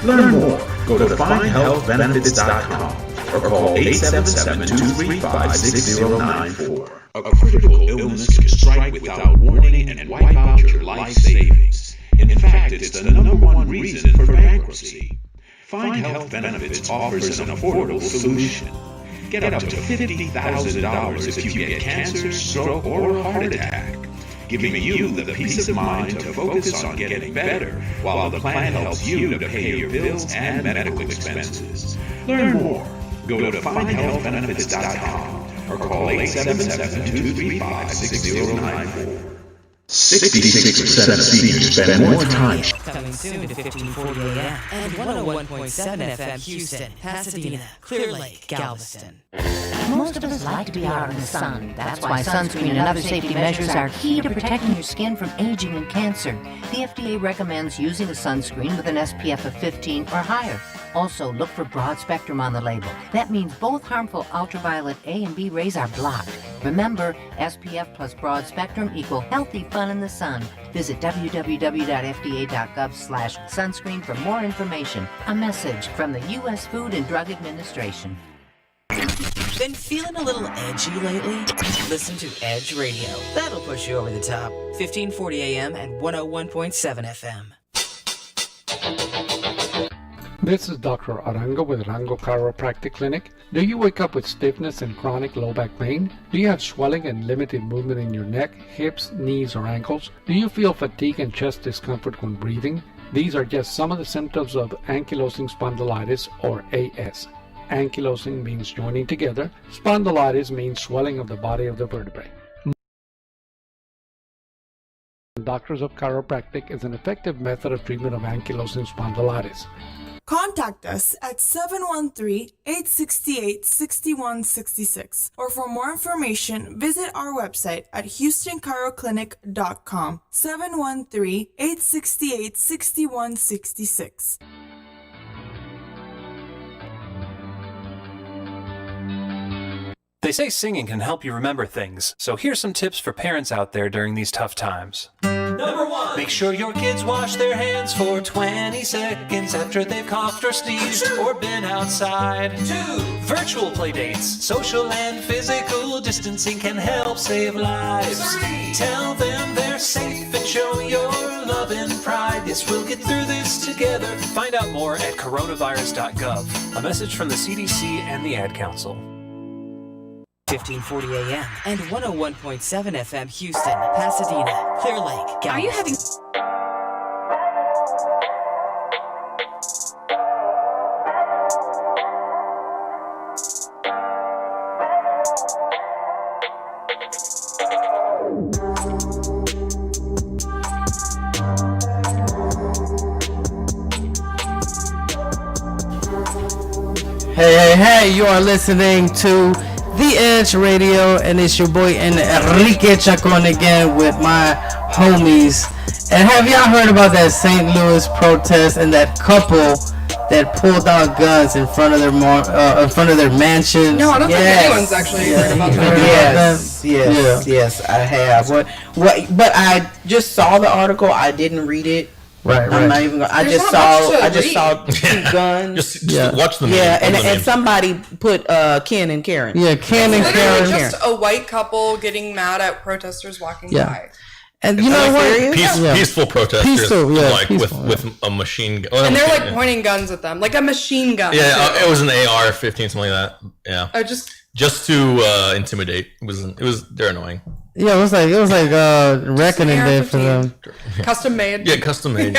S12: Learn more. Go to findhealthbenefits.com or call 877-235-6094. A critical illness can strike without warning and wipe out your life savings. In fact, it's the #1 reason for bankruptcy. Find Health Benefits offers an affordable solution. Get up to $50,000 if you get cancer, stroke, or heart attack, giving you the peace of mind to focus on getting better while the plan helps you to pay your bills and medical expenses. Learn more. Go to findhealthbenefits.com or call 877-235-6094. 66% of seniors spend more time.
S11: Coming soon to 1540 AM and 101.7 FM Houston, Pasadena, Clear Lake, Galveston.
S13: Most of us like to be out in the sun. That's why sunscreen and other safety measures are key to protecting your skin from aging and cancer. The FDA recommends using a sunscreen with an SPF of 15 or higher. Also, look for broad spectrum on the label. That means both harmful ultraviolet A and B rays are blocked. Remember, SPF plus broad spectrum equal healthy fun in the sun. Visit www.fda.gov/sunscreen for more information. A message from the U.S. Food and Drug Administration.
S11: Been feeling a little edgy lately? Listen to Edge Radio. That'll push you over the top. 1540 AM and 101.7 FM.
S14: This is Dr. Arango with Arango Chiropractic Clinic. Do you wake up with stiffness and chronic low back pain? Do you have swelling and limited movement in your neck, hips, knees, or ankles? Do you feel fatigue and chest discomfort when breathing? These are just some of the symptoms of ankylosing spondylitis, or AS. Ankylosing means joining together. Spondylitis means swelling of the body of the vertebrae. Doctors of Chiropractic is an effective method of treatment of ankylosing spondylitis.
S15: Contact us at 713-868-6166, or for more information, visit our website at HoustonChiroClinic.com. 713-868-6166.
S16: They say singing can help you remember things, so here's some tips for parents out there during these tough times.
S17: Number 1.
S16: Make sure your kids wash their hands for 20 seconds after they've coughed or sneezed or been outside.
S17: 2.
S16: Virtual play dates, social and physical distancing can help save lives.
S17: 3.
S16: Tell them they're safe and show your love and pride. Yes, we'll get through this together. Find out more at coronavirus.gov. A message from the CDC and the Ad Council.
S11: 1540 AM and 101.7 FM Houston, Pasadena, Clear Lake, Galveston.
S15: Are you having...
S1: Hey, you are listening to The Edge Radio, and it's your boy Enrique Chacon again with my homies. And have y'all heard about that St. Louis protest and that couple that pulled out guns in front of their mansions?
S3: No, I don't think anyone's actually heard about that.
S2: Yes, I have. What? But I just saw the article. I didn't read it.
S1: Right,
S2: I'm not even. I just saw two guns.
S4: Just watch them.
S2: Yeah, and somebody put Ken and Karen.
S1: Yeah, Ken and
S3: Literally
S1: Karen.
S3: just a white couple getting mad at protesters walking by.
S1: And you know what?
S4: Peaceful protesters,
S1: Peaceful,
S4: with a machine gun.
S3: And they're like pointing guns at them, like a machine gun.
S4: Yeah, it was an AR-15, something like that. Yeah.
S3: Oh,
S4: just to intimidate. It was they're annoying.
S1: Yeah, it was like reckoning day for them.
S3: Custom made.
S4: Yeah, custom made.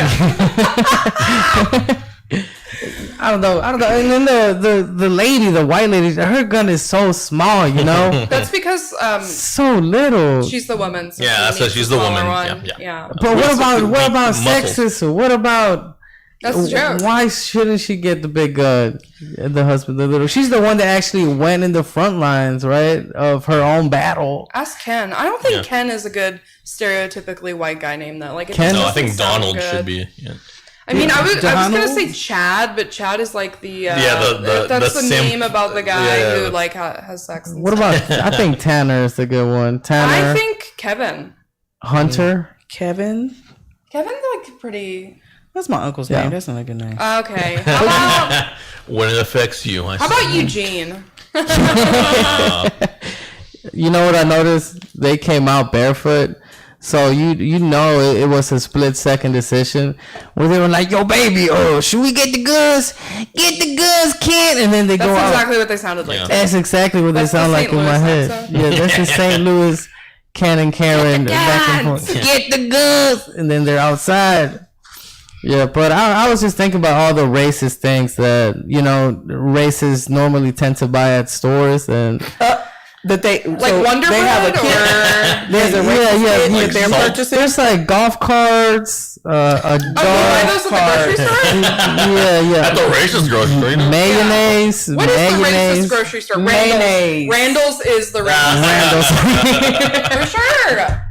S1: I don't know. And then the lady, the white lady, her gun is so small, you know.
S3: That's because
S1: so little.
S3: She's the woman. So
S4: yeah, so she's the woman.
S3: Yeah.
S1: But what about sexism? What about?
S3: That's the joke.
S1: Why shouldn't she get the big gun? The husband, the little. She's the one that actually went in the front lines, right, of her own battle.
S3: Ask Ken. I don't think Ken is a good stereotypically white guy name though. Like
S1: Ken.
S4: No, I think Donald should be. Yeah.
S3: I mean, I was gonna say Chad, but Chad is like the that's the name about the guy who like has sex.
S1: What about? I think Tanner is the good one. Tanner.
S3: I think Kevin.
S1: Hunter.
S2: Kevin's
S3: like pretty.
S2: That's my uncle's name. That's not a good name.
S3: Okay. How about
S4: when it affects you?
S3: How about Eugene?
S1: You know what I noticed? They came out barefoot. So you know it was a split-second decision where they were like, "Yo, baby, should we get the goods? Get the goods, kid!" And then they go out.
S3: That's exactly what they sounded like.
S1: That's exactly what they sound like in my head.
S3: Accent.
S1: Yeah, that's the St. Louis Ken and Karen back and forth. Get the goods, and then they're outside. Yeah, but I was just thinking about all the racist things that racists normally tend to buy at stores and.
S2: That they
S3: Wonder
S2: they have a kid. There's a kid that they're purchasing.
S1: There's like golf carts, a golf cart. Yeah.
S4: At the racist grocery store.
S1: Mayonnaise.
S3: What is the racist grocery store? Randall's is the racist. For sure.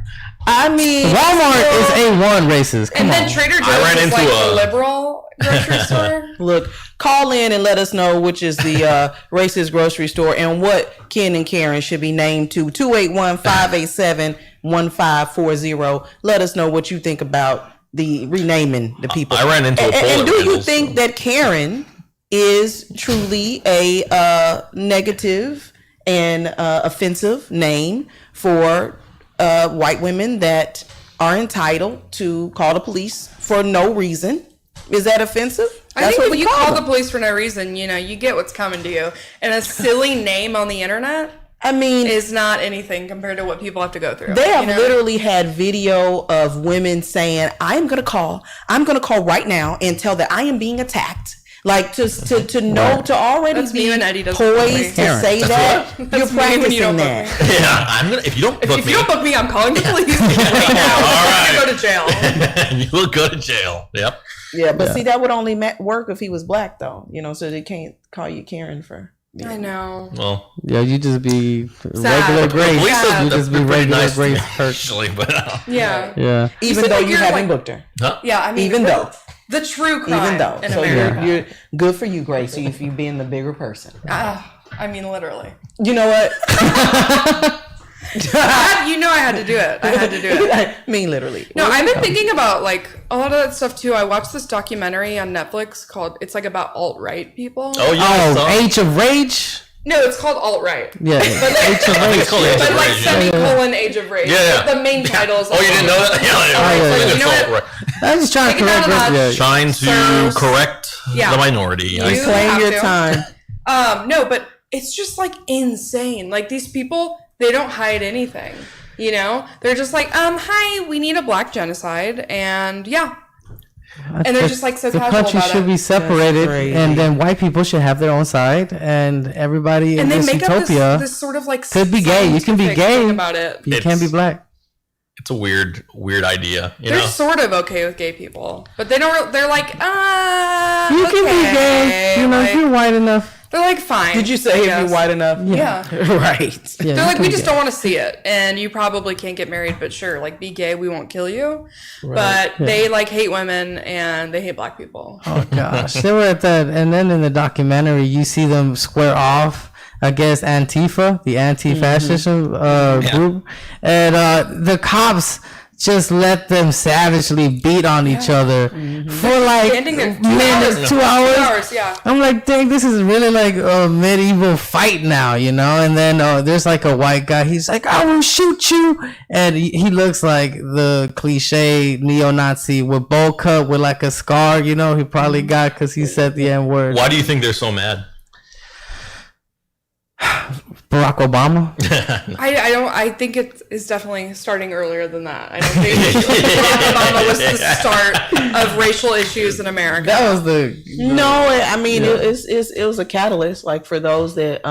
S2: I mean,
S1: Walmart is A1 racist. Come
S3: and then
S1: on.
S3: Trader Joe's is like the liberal grocery store.
S2: Look, call in and let us know which is the racist grocery store and what Ken and Karen should be named to. 281-587-1540. Let us know what you think about the renaming the people.
S4: I ran into a poll.
S2: And do you think that Karen is truly a negative and offensive name for white women that are entitled to call the police for no reason? Is that offensive?
S3: I think if you call the police for no reason, you get what's coming to you. And a silly name on the internet, is not anything compared to what people have to go through.
S2: They have literally had video of women saying, I'm going to call right now and tell that I am being attacked. Like to know, to already
S3: That's
S2: be
S3: me when Eddie does
S2: poised to say that, you're practicing that.
S4: Yeah, if you don't book
S3: me, I'm calling the police right now.
S4: All right.
S3: Go to jail.
S4: You will go to jail. Yep.
S2: Yeah, but see, that would only work if he was black, though. So they can't call you Karen for.
S3: I know.
S4: Well,
S1: yeah, you just be regular Grace. You just be regular Grace.
S4: Actually, but
S1: yeah.
S2: Even though you haven't booked her.
S4: Huh?
S3: Yeah, I mean,
S2: even though.
S3: The true crime.
S2: Even though.
S3: In
S2: So
S3: America.
S2: you're good for you, Gracie, if you being the bigger person.
S3: I mean, literally.
S2: You know what?
S3: I had to do it. I had to do it.
S2: I mean, literally.
S3: No, I've been thinking about like a lot of that stuff too. I watched this documentary on Netflix it's like about alt-right people.
S4: Oh, yeah.
S1: Age of Rage?
S3: No, it's called alt-right.
S1: Yeah.
S3: But
S1: Age of Rage.
S3: But like semicolon Age of Rage.
S4: Yeah.
S3: Like the main title is
S4: Oh, you didn't know that? Yeah.
S3: You know what?
S1: I was just trying to correct this.
S4: Trying to correct the minority.
S2: You claim your time.
S3: No, but it's just like insane. Like these people, they don't hide anything. They're just like, hi, we need a black genocide, and yeah. And they're just like so
S1: the
S3: casual
S1: country
S3: about
S1: should
S3: it.
S1: be separated, and then white people should have their own side, and everybody in
S3: And they
S1: this
S3: make
S1: utopia
S3: up this sort of like
S1: could be gay. You can be
S3: scientific
S1: gay,
S3: thing about it.
S1: but you can't be black.
S4: It's a weird idea.
S3: They're sort of okay with gay people, but they don't. They're like,
S1: You can be gay. If you're white enough.
S3: They're like, fine.
S2: Did you say if you're white enough?
S3: Yeah.
S2: Right.
S3: They're like, we just don't want to see it, and you probably can't get married, but sure, like, be gay, we won't kill you.
S1: Right.
S3: But they like hate women and they hate black people.
S1: Oh gosh, they were at that, and then in the documentary, you see them square off against Antifa, the anti-fascism group, and the cops just let them savagely beat on each other for like minutes, 2 hours.
S3: 2 hours, yeah.
S1: I'm like, dang, this is really like a medieval fight now, you know? And then there's like a white guy. He's like, I will shoot you. And he looks like the cliche neo-Nazi with bowl cut with like a scar, you know, he probably got because he said the N-word.
S4: Why do you think they're so mad?
S1: Barack Obama?
S3: I think it is definitely starting earlier than that. I don't think Barack Obama was the start of racial issues in America.
S1: That was
S2: it was a catalyst, like for those that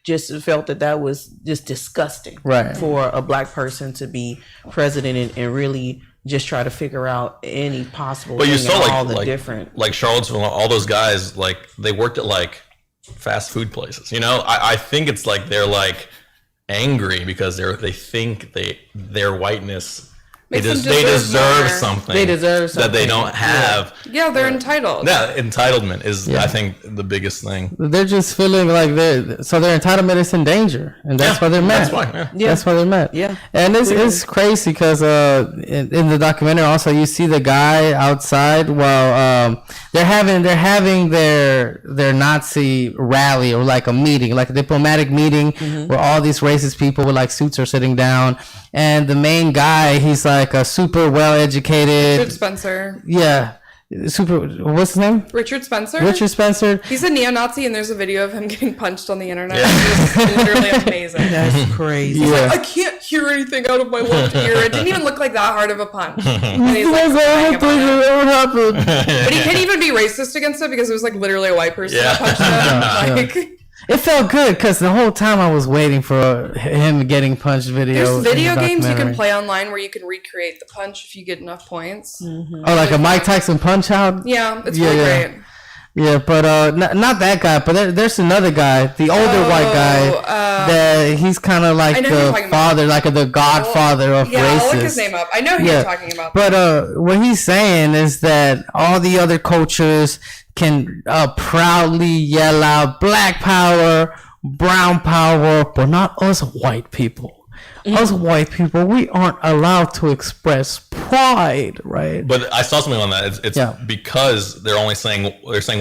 S2: just felt that was just disgusting,
S1: right?
S2: For a black person to be president and really just try to figure out any possible.
S4: But you
S2: thing
S4: saw
S2: and all
S4: like
S2: the different,
S4: like Charlottesville, all those guys, like they worked at like fast food places, you know. I think it's like they're like angry because they think their whiteness they deserve something.
S2: They deserve something
S4: that they don't have.
S3: Yeah, they're entitled.
S4: Yeah, entitlement is I think the biggest thing.
S1: They're just feeling like their entitlement is in danger, and that's why they're mad.
S4: That's why.
S1: That's why they're mad.
S2: Yeah,
S1: and it's crazy because in the documentary also you see the guy outside while they're having their Nazi rally or like a meeting, like a diplomatic meeting where all these racist people with like suits are sitting down, and the main guy, he's like a super well-educated
S3: Richard Spencer.
S1: Yeah. What's his name?
S3: Richard Spencer.
S1: Richard Spencer.
S3: He's a neo-Nazi, and there's a video of him getting punched on the internet. It's literally amazing.
S2: That's crazy.
S3: He's like, I can't hear anything out of my left ear. It didn't even look like that hard of a punch. And he's like, but he can't even be racist against it because it was like literally a white person that punched him. Like,
S1: it felt good because the whole time I was waiting for him getting punched video.
S3: There's video games you can play online where you can recreate the punch if you get enough points.
S1: Oh, like a Mike Tyson punch out?
S3: Yeah, it's really great.
S1: Yeah, but not that guy, but there's another guy, the older white guy, that he's kind of like the father, like the godfather of racists.
S3: I'll look his name up. I know who you're talking about.
S1: But what he's saying is that all the other cultures can proudly yell out black power, brown power, but not us white people. Us white people, we aren't allowed to express pride, right?
S4: But I saw something on that. It's because they're saying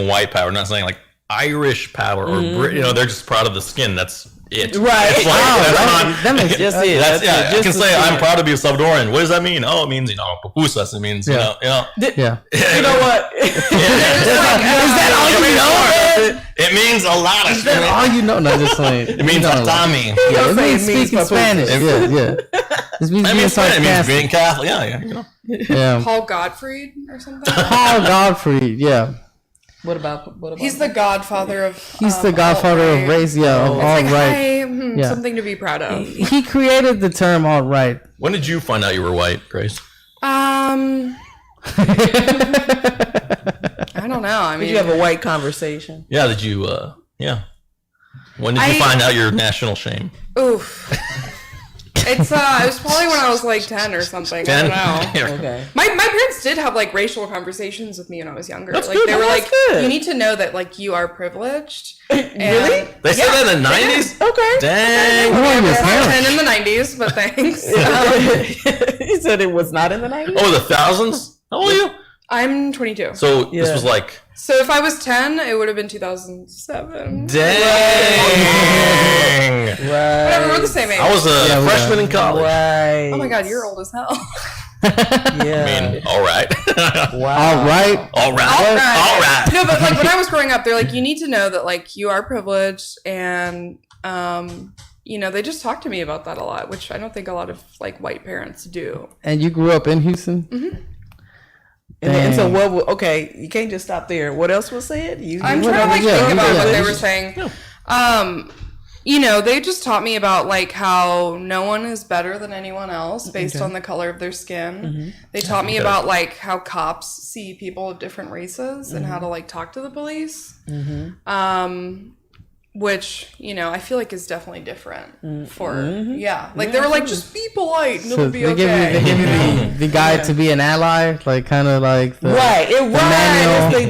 S4: white power, not saying like Irish power or you know, they're just proud of the skin. That's it.
S2: Right.
S4: It's like,
S2: that makes just it.
S4: I can say I'm proud to be a Salvadoran. What does that mean? Oh, it means, you know, pupusas. It means, you know.
S2: You know what?
S1: Is that all you know?
S4: It means a lot of
S1: shit. Is that all you know? No, just saying.
S4: It means tatami.
S1: Yeah, it means speaking Spanish. Yeah. It
S4: means being Catholic. Yeah.
S3: Paul Gottfried or something?
S1: Paul Gottfried, yeah.
S2: What about
S3: he's the godfather of
S1: he's the godfather of race, of alt-right.
S3: Something to be proud of.
S1: He created the term alt-right.
S4: When did you find out you were white, Grace?
S3: I don't know. I mean,
S2: did you have a white conversation?
S4: Yeah, did you when did you find out your national shame?
S3: Oof. It was probably when I was like 10 or something. 10? I don't know.
S2: Okay.
S3: My parents did have like racial conversations with me when I was younger.
S2: That's
S3: like
S2: good.
S3: they were like,
S2: good.
S3: you need to know that like you are privileged.
S2: Really?
S4: They said that in the 90s?
S2: Okay.
S4: Dang.
S3: And in the 90s, but thanks.
S2: He said it was not in the 90s?
S4: Oh, the thousands? How old are you?
S3: I'm 22.
S4: So this was like...
S3: So if I was 10, it would have been 2007.
S4: Dang.
S2: Right.
S3: Whatever, we're the same age.
S4: I was a freshman in college.
S2: Right.
S3: Oh my god, you're old as hell.
S2: Yeah.
S4: I mean, all right.
S2: Wow.
S4: All right.
S3: No, but like when I was growing up, they're like, you need to know that like you are privileged, and you know, they just talk to me about that a lot, which I don't think a lot of like white parents do.
S1: And you grew up in Houston?
S3: Mm-hmm.
S2: And so what? Okay, you can't just stop there. What else was said?
S3: I'm trying to like think about what they were saying. You know, they just taught me about like how no one is better than anyone else based on the color of their skin. Mm-hmm. They taught me about like how cops see people of different races and how to like talk to the police. Mm-hmm. Which, you know, I feel like is definitely different for, like they were like, just be polite and it'll be okay.
S1: They give you the guide to be an ally, like kind of like the
S2: manual.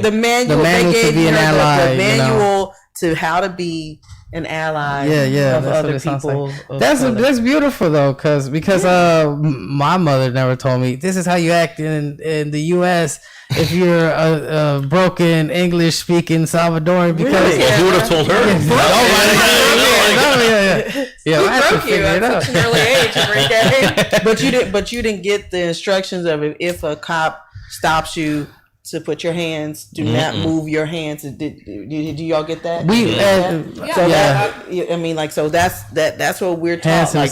S2: The manual they gave
S1: to be an ally,
S2: the manual to how to be an ally
S1: Yeah,
S2: of
S1: that's what
S2: other
S1: it sounds
S2: people.
S1: like. That's beautiful though, because my mother never told me this is how you act in the U.S. if you're a broken English speaking Salvadorian. Because
S4: Well, who would have told her?
S1: Yeah,
S3: Who
S1: I have to
S3: broke you
S1: figure it
S3: at
S1: out.
S3: such an early age, Enrique?
S2: But you didn't get the instructions of if a cop stops you to put your hands, do not move your hands. Do y'all get that? I mean, like, so that's what we're taught. Like,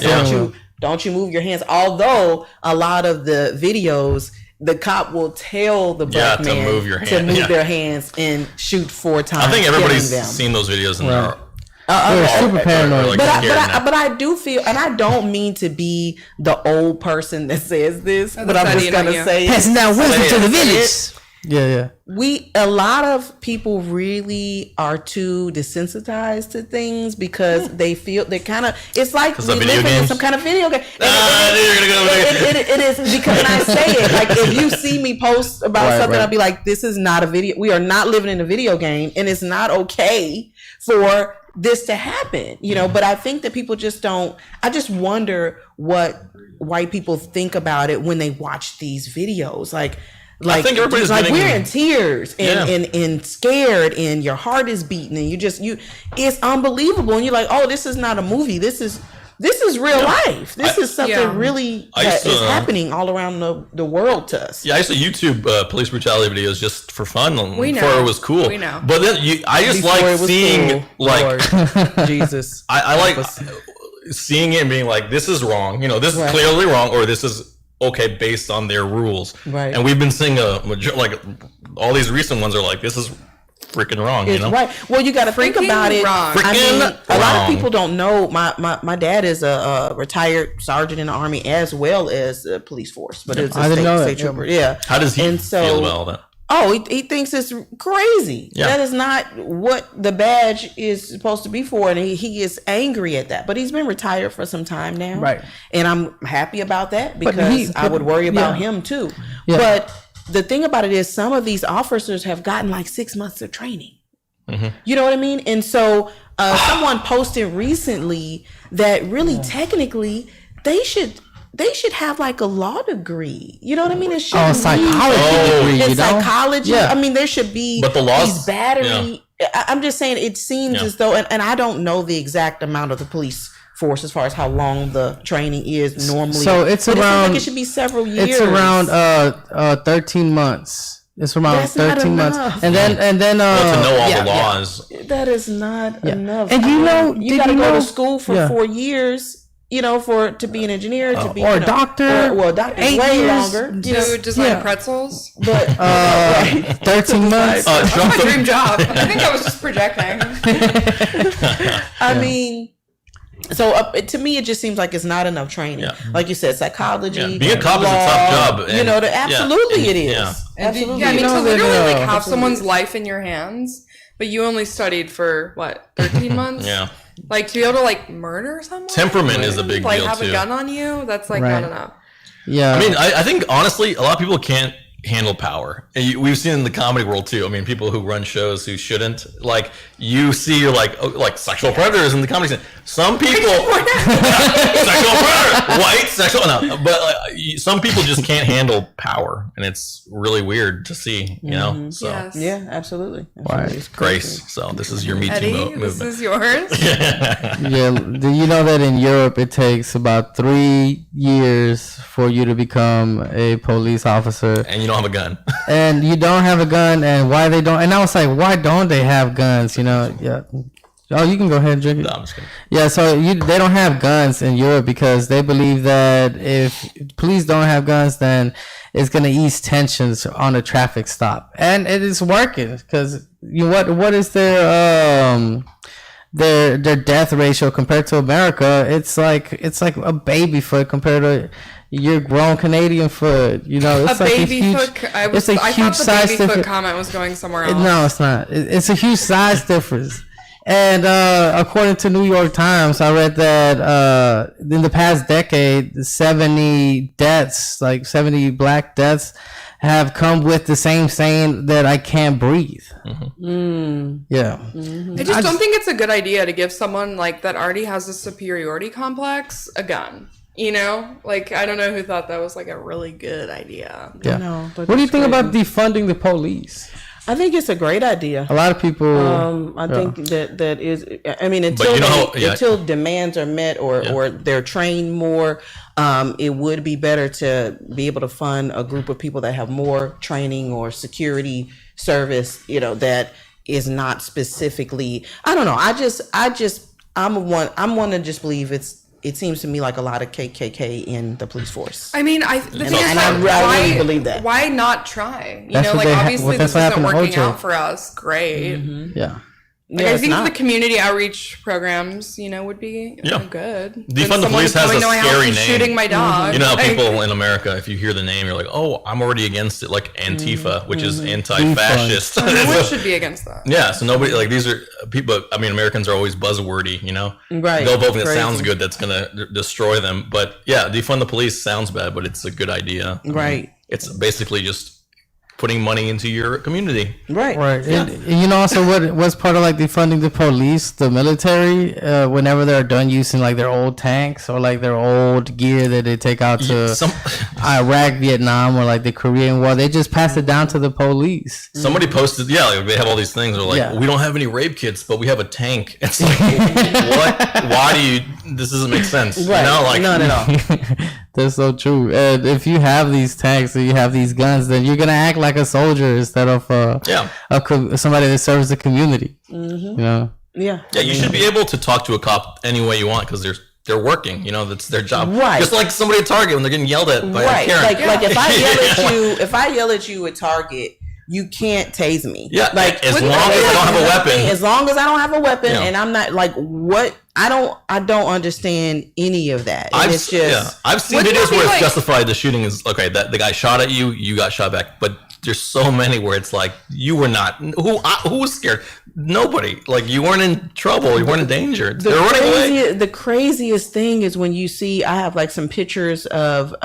S2: don't you move your hands. Although a lot of the videos, the cop will tell the black man
S4: to move your
S2: to
S4: hand.
S2: move their hands and shoot 4 times.
S4: I think everybody's
S2: killing them.
S4: seen those videos and they're
S1: super paranoid.
S2: But I do feel, and I don't mean to be the old person that says this, but I'm just gonna say,
S1: passing down wisdom to the village. Yeah.
S2: A lot of people really are too desensitized to things because they feel they're kind of. It's like we live in some kind of video game. It is because when I say it, like if you see me post about something, I'll be like, "This is not a video. We are not living in a video game, and it's not okay for this to happen." You know, but I think that people just don't. I just wonder what white people think about it when they watch these videos, I think everybody's we're in tears and scared, and your heart is beating, and it's unbelievable, and you're like, oh, this is not a movie. This is real life. This is something really that is happening all around the world to us.
S4: Yeah, I used to YouTube police brutality videos just for fun before it was cool.
S3: We know.
S4: But then I just like seeing
S2: Lord, Jesus.
S4: I like seeing it and being like, this is wrong. You know, this is clearly wrong, or this is okay based on their rules.
S2: Right.
S4: And we've been seeing like all these recent ones are like, this is freaking wrong.
S2: It's right. Well, you got to think about it. I mean, a lot of people don't know. My dad is a retired sergeant in the Army as well as a police force, but it's a state trooper. Yeah.
S4: How does he feel about all that?
S2: Oh, he thinks it's crazy. Yeah. That is not what the badge is supposed to be for, and he is angry at that. But he's been retired for some time now,
S1: right?
S2: And I'm happy about that because I would worry about him too. Yeah. But the thing about it is, some of these officers have gotten like 6 months of training. Mm-hmm. You know what I mean? And so someone posted recently that really technically they should have like a law degree. You know what I mean? It should be
S1: psychology degree.
S2: Psychology.
S1: Yeah.
S2: I mean, there should be
S4: but the laws,
S2: these battery. Yeah. I'm just saying, it seems as though, and I don't know the exact amount of the police force as far as how long the training is normally.
S1: So it seems like
S2: it should be several years.
S1: It's around 13 months. It's around
S2: That's
S1: 13 months, and then
S4: to know all the laws.
S2: That is not enough.
S1: And
S2: you got to go to school for 4 years. You know, to be an engineer, to be
S1: or a doctor,
S2: or a doctor
S1: 8
S2: way
S1: years.
S2: longer.
S3: To design pretzels,
S2: but
S1: 13 months.
S3: That's my dream job. I think I was just projecting.
S2: I mean, so to me, it just seems like it's not enough training. Yeah. Like you said, psychology. Yeah.
S4: Being a cop is a tough job. And,
S2: you know, absolutely it is.
S4: Yeah.
S2: Absolutely.
S3: Yeah, I mean, to literally have someone's life in your hands, but you only studied for 13 months?
S4: Yeah.
S3: Like, to be able to murder someone?
S4: Temperament is a big deal too.
S3: Have a gun on you? That's not enough.
S1: Yeah.
S4: I mean, I think honestly, a lot of people can't handle power. And we've seen in the comedy world too. I mean, people who run shows who shouldn't. Like, you see, like sexual predators in the comedy scene. Some people, sexual predator, white sexual, no, but some people just can't handle power, and it's really weird to see. You know,
S2: Mm-hmm.
S4: so
S2: yeah, absolutely.
S1: Right.
S4: Grace. So this is your Me Too
S3: Eddie,
S4: movement.
S3: This is yours.
S1: Yeah. Do you know that in Europe it takes about 3 years for you to become a police officer,
S4: and you don't have a gun,
S1: and you don't have a gun, and why they don't? And I was like, why don't they have guns? You know, yeah. Oh, you can go ahead and drink it.
S4: No, I'm just kidding.
S1: Yeah, so they don't have guns in Europe because they believe that if police don't have guns, then it's gonna ease tensions on a traffic stop, and it is working because what is their death ratio compared to America? It's like a baby foot compared to your grown Canadian foot. You know, it's
S3: a
S1: like
S3: baby
S1: a huge,
S3: foot. I
S1: it's a huge
S3: thought the
S1: size
S3: baby foot
S1: difference.
S3: comment was going somewhere else.
S1: No, it's not. It's a huge size difference. And according to New York Times, I read that in the past decade, 70 deaths, like 70 black deaths, have come with the same saying that I can't breathe. Yeah.
S3: I just don't think it's a good idea to give someone like that already has a superiority complex a gun. You know, like, I don't know who thought that was like a really good idea.
S1: Yeah.
S2: No, but
S1: what do you
S2: it's
S1: think
S2: crazy.
S1: about defunding the police?
S2: I think it's a great idea.
S1: A lot of people.
S2: I think that is. I mean,
S4: But you know how-
S2: until demands are met or they're trained more, it would be better to be able to fund a group of people that have more training or security service. You know, that is not specifically. I don't know. I'm one to just believe it seems to me like a lot of KKK in the police force.
S3: I mean, the thing is,
S2: I really believe that.
S3: Why not try? You
S1: That's
S3: know,
S1: what
S3: like,
S1: they
S3: obviously
S1: that's
S3: this
S1: what
S3: isn't
S1: happened to
S3: working
S1: OJ.
S3: out for us. Great.
S1: Yeah.
S3: Like, I think the community outreach programs, you know, would be
S4: Yeah.
S3: good.
S4: Defund the police has a scary name.
S3: Shooting my dog.
S4: You know how
S3: Like,
S4: people in America, if you hear the name, you're like, oh, I'm already against it. Like Antifa, which is anti-fascist.
S3: everyone should be against that.
S4: Yeah, so nobody, like, these are people, I mean, Americans are always buzzwordy, you know?
S2: Right.
S4: They'll vote if it
S2: Crazy.
S4: sounds good, that's going to destroy them. But yeah, defund the police sounds bad, but it's a good idea.
S2: Right.
S4: It's basically just putting money into your community.
S2: Right.
S1: Right. And you know also what's part of like defunding the police, the military, whenever they're done using like their old tanks or like their old gear that they take out to Iraq, Vietnam, or like the Korean War, they just pass it down to the police.
S4: Somebody posted, like, they have all these things. They're like, we don't have any rape kits, but we have a tank. It's like, what? Why do you? This doesn't make sense.
S2: Right.
S4: You know, like,
S2: None at all.
S1: That's so true. And if you have these tanks or you have these guns, then you're gonna act like a soldier instead of somebody that serves the community. You know.
S2: Yeah.
S4: Yeah, you should be able to talk to a cop any way you want because they're working. You know, that's their job.
S2: Right.
S4: Just like somebody at Target when they're getting yelled at by
S2: Right.
S4: a Karen.
S2: Like if I yell at you at Target, you can't tase me.
S4: Yeah,
S2: like
S4: as long as I don't have a weapon.
S2: As long as I don't have a weapon,
S4: Yeah.
S2: and I'm not like what I don't understand any of that. And
S4: I've
S2: it's just
S4: I've seen
S3: Wouldn't
S4: videos
S3: that be
S4: where it's
S3: like-
S4: justified. The shooting is okay. That the guy shot at you, you got shot back. But there's so many where it's like you were not. Who was scared? Nobody. Like you weren't in trouble. You weren't in danger. They're running away.
S2: The craziest thing is when you see. I have like some pictures of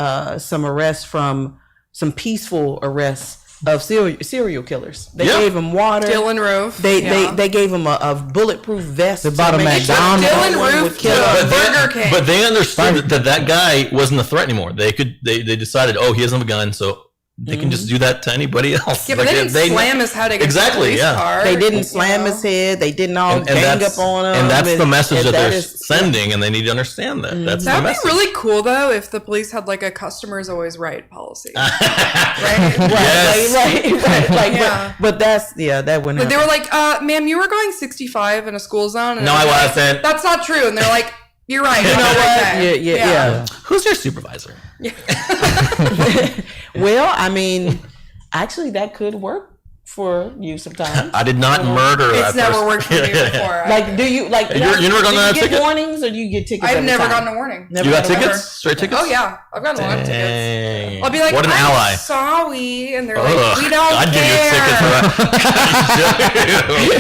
S2: some arrests from some peaceful arrests of serial killers. They gave him water.
S3: Dylan Roof.
S2: They gave him a bulletproof vest.
S1: They bought a
S2: to make sure
S1: McDonald's.
S2: no
S3: Dylan
S2: one
S3: Roof
S2: would kill
S3: killed
S2: him.
S3: Burger King.
S4: But they understood that guy wasn't a threat anymore. They decided, oh, he doesn't have a gun, so they can just do that to anybody else.
S3: Yeah, but
S4: Like,
S3: they didn't slam his head against
S4: Exactly,
S3: the police
S4: yeah.
S3: car.
S2: They didn't slam his head. They didn't all gang up on him.
S4: And that's the message that they're
S2: is-
S4: sending, and they need to understand that. That's the
S3: That would
S4: message.
S3: be really cool though if the police had like a customer's always right policy. right?
S2: Right. Like,
S3: Yeah.
S2: but that's that wouldn't.
S3: Like they
S2: happen.
S3: were like, ma'am, you were going 65 in a school zone. And
S4: No, I
S3: was like,
S4: wasn't.
S3: That's not true. And they're like, you're right.
S2: You know what?
S3: Okay.
S2: Yeah.
S4: Who's your supervisor?
S2: Well, I mean, actually, that could work for you sometimes.
S4: I did not murder
S3: It's
S4: that
S3: never
S4: person.
S3: worked for me before.
S2: Like, do you like?
S4: You never gotten
S2: do
S4: a
S2: you get
S4: ticket?
S2: warnings or do you get tickets?
S3: I've
S2: every
S3: never
S2: time?
S3: gotten a warning.
S2: Never
S4: You got
S2: gotten a
S4: tickets? Straight tickets?
S3: Oh yeah, I've gotten a lot of tickets.
S4: Dang.
S3: I'll be like,
S4: what an
S3: I'm
S4: ally.
S3: sorry, and they're like,
S4: Ugh,
S3: we don't
S4: I'd
S3: care.
S4: give you a ticket for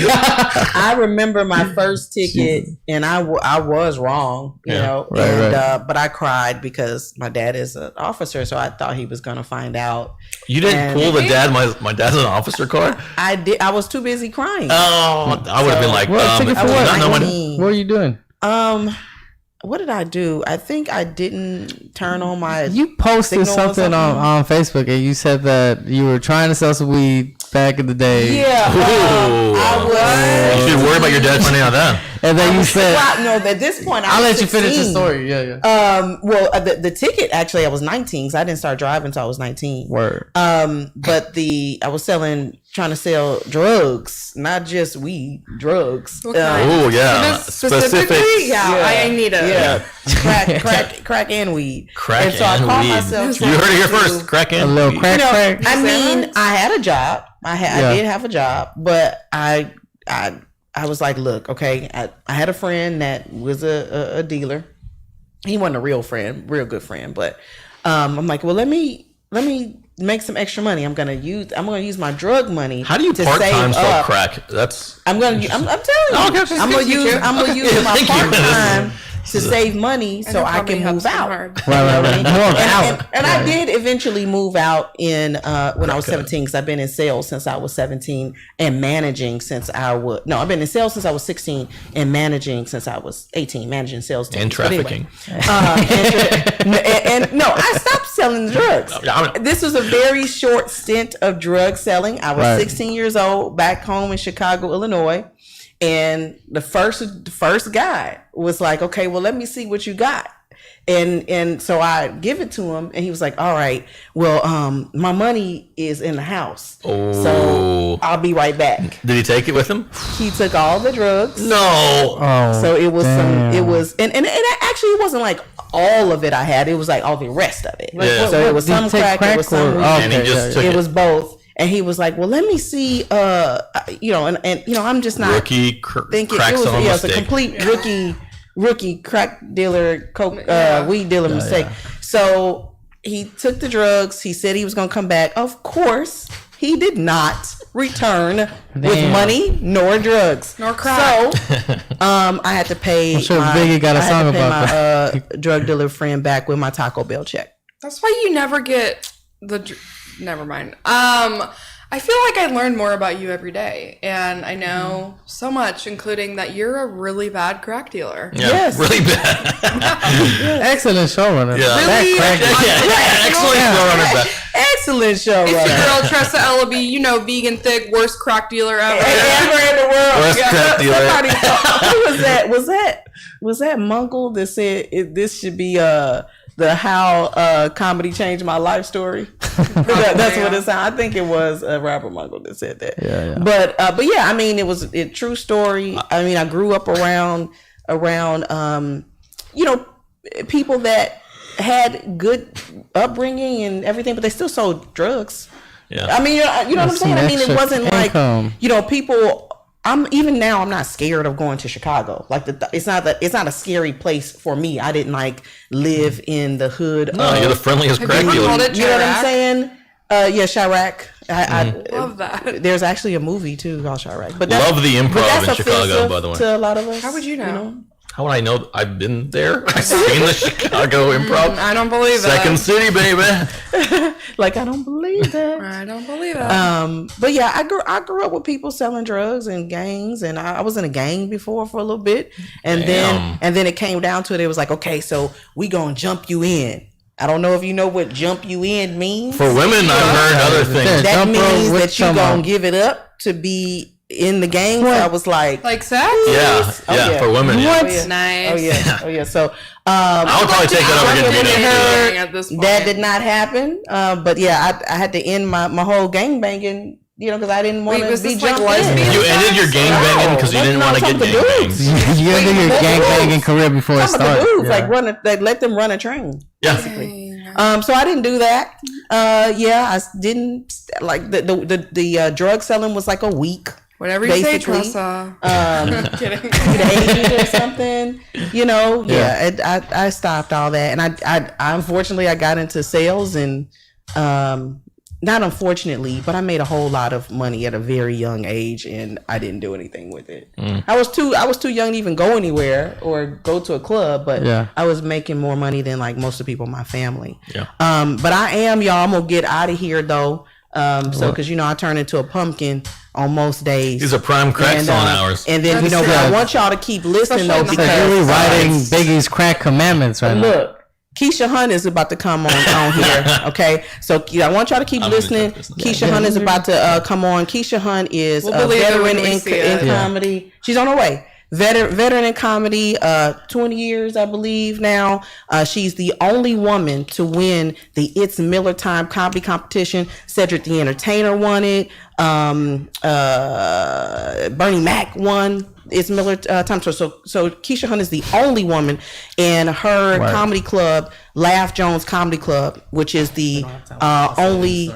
S4: that.
S2: I remember my first ticket, and I was wrong, you know,
S1: right.
S2: but I cried because my dad is an officer, so I thought he was gonna find out.
S4: You didn't
S2: And-
S4: pull the dad. My dad's an officer card.
S2: I did. I was too busy crying.
S4: Oh, I would have been like,
S1: What ticket for
S4: do you
S1: what?
S4: not know my-
S1: What are you doing?
S2: What did I do? I think I didn't turn on my.
S1: You posted
S2: signal or
S1: something on Facebook and you said that you were trying to sell some weed back in the day.
S2: Yeah, I was.
S4: You should worry about your dad finding out that.
S1: And then you said,
S2: Well, no, at this point,
S1: I'll
S2: I was
S1: let you finish the
S2: 16.
S1: story. Yeah.
S2: Well, the ticket actually, I was 19, so I didn't start driving until I was 19.
S1: Word.
S2: But I was trying to sell drugs, not just weed, drugs.
S3: What kind?
S4: Oh yeah,
S3: Specifically, I need it.
S2: Yeah, crack and weed.
S4: Crack
S2: and so I
S4: and
S2: caught
S4: weed.
S2: myself
S4: You heard it here
S2: trying
S4: first.
S2: to-
S4: Crack
S1: A
S4: and
S1: little
S4: weed.
S1: crack, crack.
S2: I mean, I had a job. I did have a job, but I was like, look, okay. I had a friend that was a dealer. He wasn't a real friend, real good friend, but I'm like, well, let me make some extra money. I'm gonna use my drug money.
S4: How do you
S2: to
S4: part-time
S2: save
S4: sell
S2: up.
S4: crack? That's
S2: I'm telling you. I'm gonna use my part time to save money so I can move out. And I did eventually move out in when I was 17, because I've been in sales since I was 17 and managing since I've been in sales since I was 16 and managing since I was 18, managing sales teams.
S4: And trafficking.
S2: And no, I stopped selling the drugs. This was a very short stint of drug selling. I was 16 years old back home in Chicago, Illinois. And the first guy was like, okay, well, let me see what you got. And so I give it to him, and he was like, all right, well, my money is in the house. So I'll be right back.
S4: Did he take it with him?
S2: He took all the drugs.
S4: No.
S2: So it was and it wasn't like all of it I had. It was like all the rest of it. So it was some crack, it was some weed.
S4: And he just took
S2: it was both. And he was like, well, let me see, I'm just not
S4: rookie
S2: thinking it was a complete rookie crack dealer, coke, weed dealer mistake. So he took the drugs. He said he was going to come back. Of course, he did not return with money nor drugs
S3: nor crack.
S2: So I had to pay.
S1: I'm sure Biggie got a song about
S2: my drug dealer friend back with my Taco Bell check.
S3: That's why you never get never mind. I feel like I learn more about you every day, and I know so much, including that you're a really bad crack dealer.
S4: Yeah, yes, really bad.
S1: Excellent showrunner.
S2: Yeah,
S3: really
S2: excellent showrunner. Excellent showrunner.
S3: It's your girl Tressa Ellaby, vegan thick, worst crack dealer ever.
S2: Ever in the world.
S4: Worst crack dealer.
S2: Somebody, who was that? Was that Munkle that said this should be the how comedy changed my life story? That's what it sounded. I think it was Robert Munkle that said that.
S1: Yeah.
S2: But yeah, I mean, it was a true story. I mean, I grew up around people that had good upbringing and everything, but they still sold drugs.
S4: Yeah.
S2: I mean, you know what I'm saying? I mean, it wasn't like people. I'm not scared of going to Chicago. Like it's not a scary place for me. I didn't live in the hood.
S4: No, you're the friendliest crack dealer.
S2: You know what I'm saying? Yeah, Chirac. I
S3: love that.
S2: There's actually a movie too called Chirac. But
S4: love the improv in Chicago, by the way.
S2: To a lot of us.
S3: How would you know?
S4: How would I know? I've been there. I've seen the Chicago improv.
S3: I don't believe that.
S4: Second City, baby.
S2: I don't believe that.
S3: I don't believe that.
S2: But yeah, I grew up with people selling drugs and gangs, and I was in a gang before for a little bit, and then it came down to it. It was like, okay, so we gonna jump you in. I don't know if you know what jump you in means.
S4: For women, I've heard other things.
S2: That means that you gonna give it up to be in the gang. So I was like
S3: sex?
S4: Yeah, for women.
S2: What?
S3: Yeah. Nice.
S2: Oh yeah. So
S4: I would probably take that over
S3: at this point.
S2: That did not happen. But yeah, I had to end my whole gang banging. Because I didn't want to be jumped in.
S4: You ended your gang banging because you didn't want to get gang banged.
S1: You ended your gang banging career before it started.
S2: Let them run a train.
S4: Yeah.
S2: Basically. So I didn't do that. I didn't the drug selling was like a week.
S3: Whatever you say, Tressa.
S2: Kidding. Or something, Yeah. I stopped all that, and I unfortunately I got into sales, and not unfortunately, but I made a whole lot of money at a very young age, and I didn't do anything with it. I was too young to even go anywhere or go to a club, but I was making more money than most of the people in my family.
S4: Yeah.
S2: But I am, y'all. I'm gonna get out of here though. Because I turn into a pumpkin on most days.
S4: These are prime crack selling hours.
S2: And then I want y'all to keep listening though, because
S1: you're rewriting Biggie's crack commandments right now.
S2: Look, Keisha Hunt is about to come on here. Okay, so I want y'all to keep listening. Keisha Hunt is about to come on. Keisha Hunt is a veteran in comedy. She's on her way. Veteran in comedy, 20 years, I believe now. She's the only woman to win the It's Miller Time comedy competition. Cedric the Entertainer won it. Bernie Mac won It's Miller Time. So Keisha Hunt is the only woman, and her comedy club, Laugh Jones Comedy Club, which is the only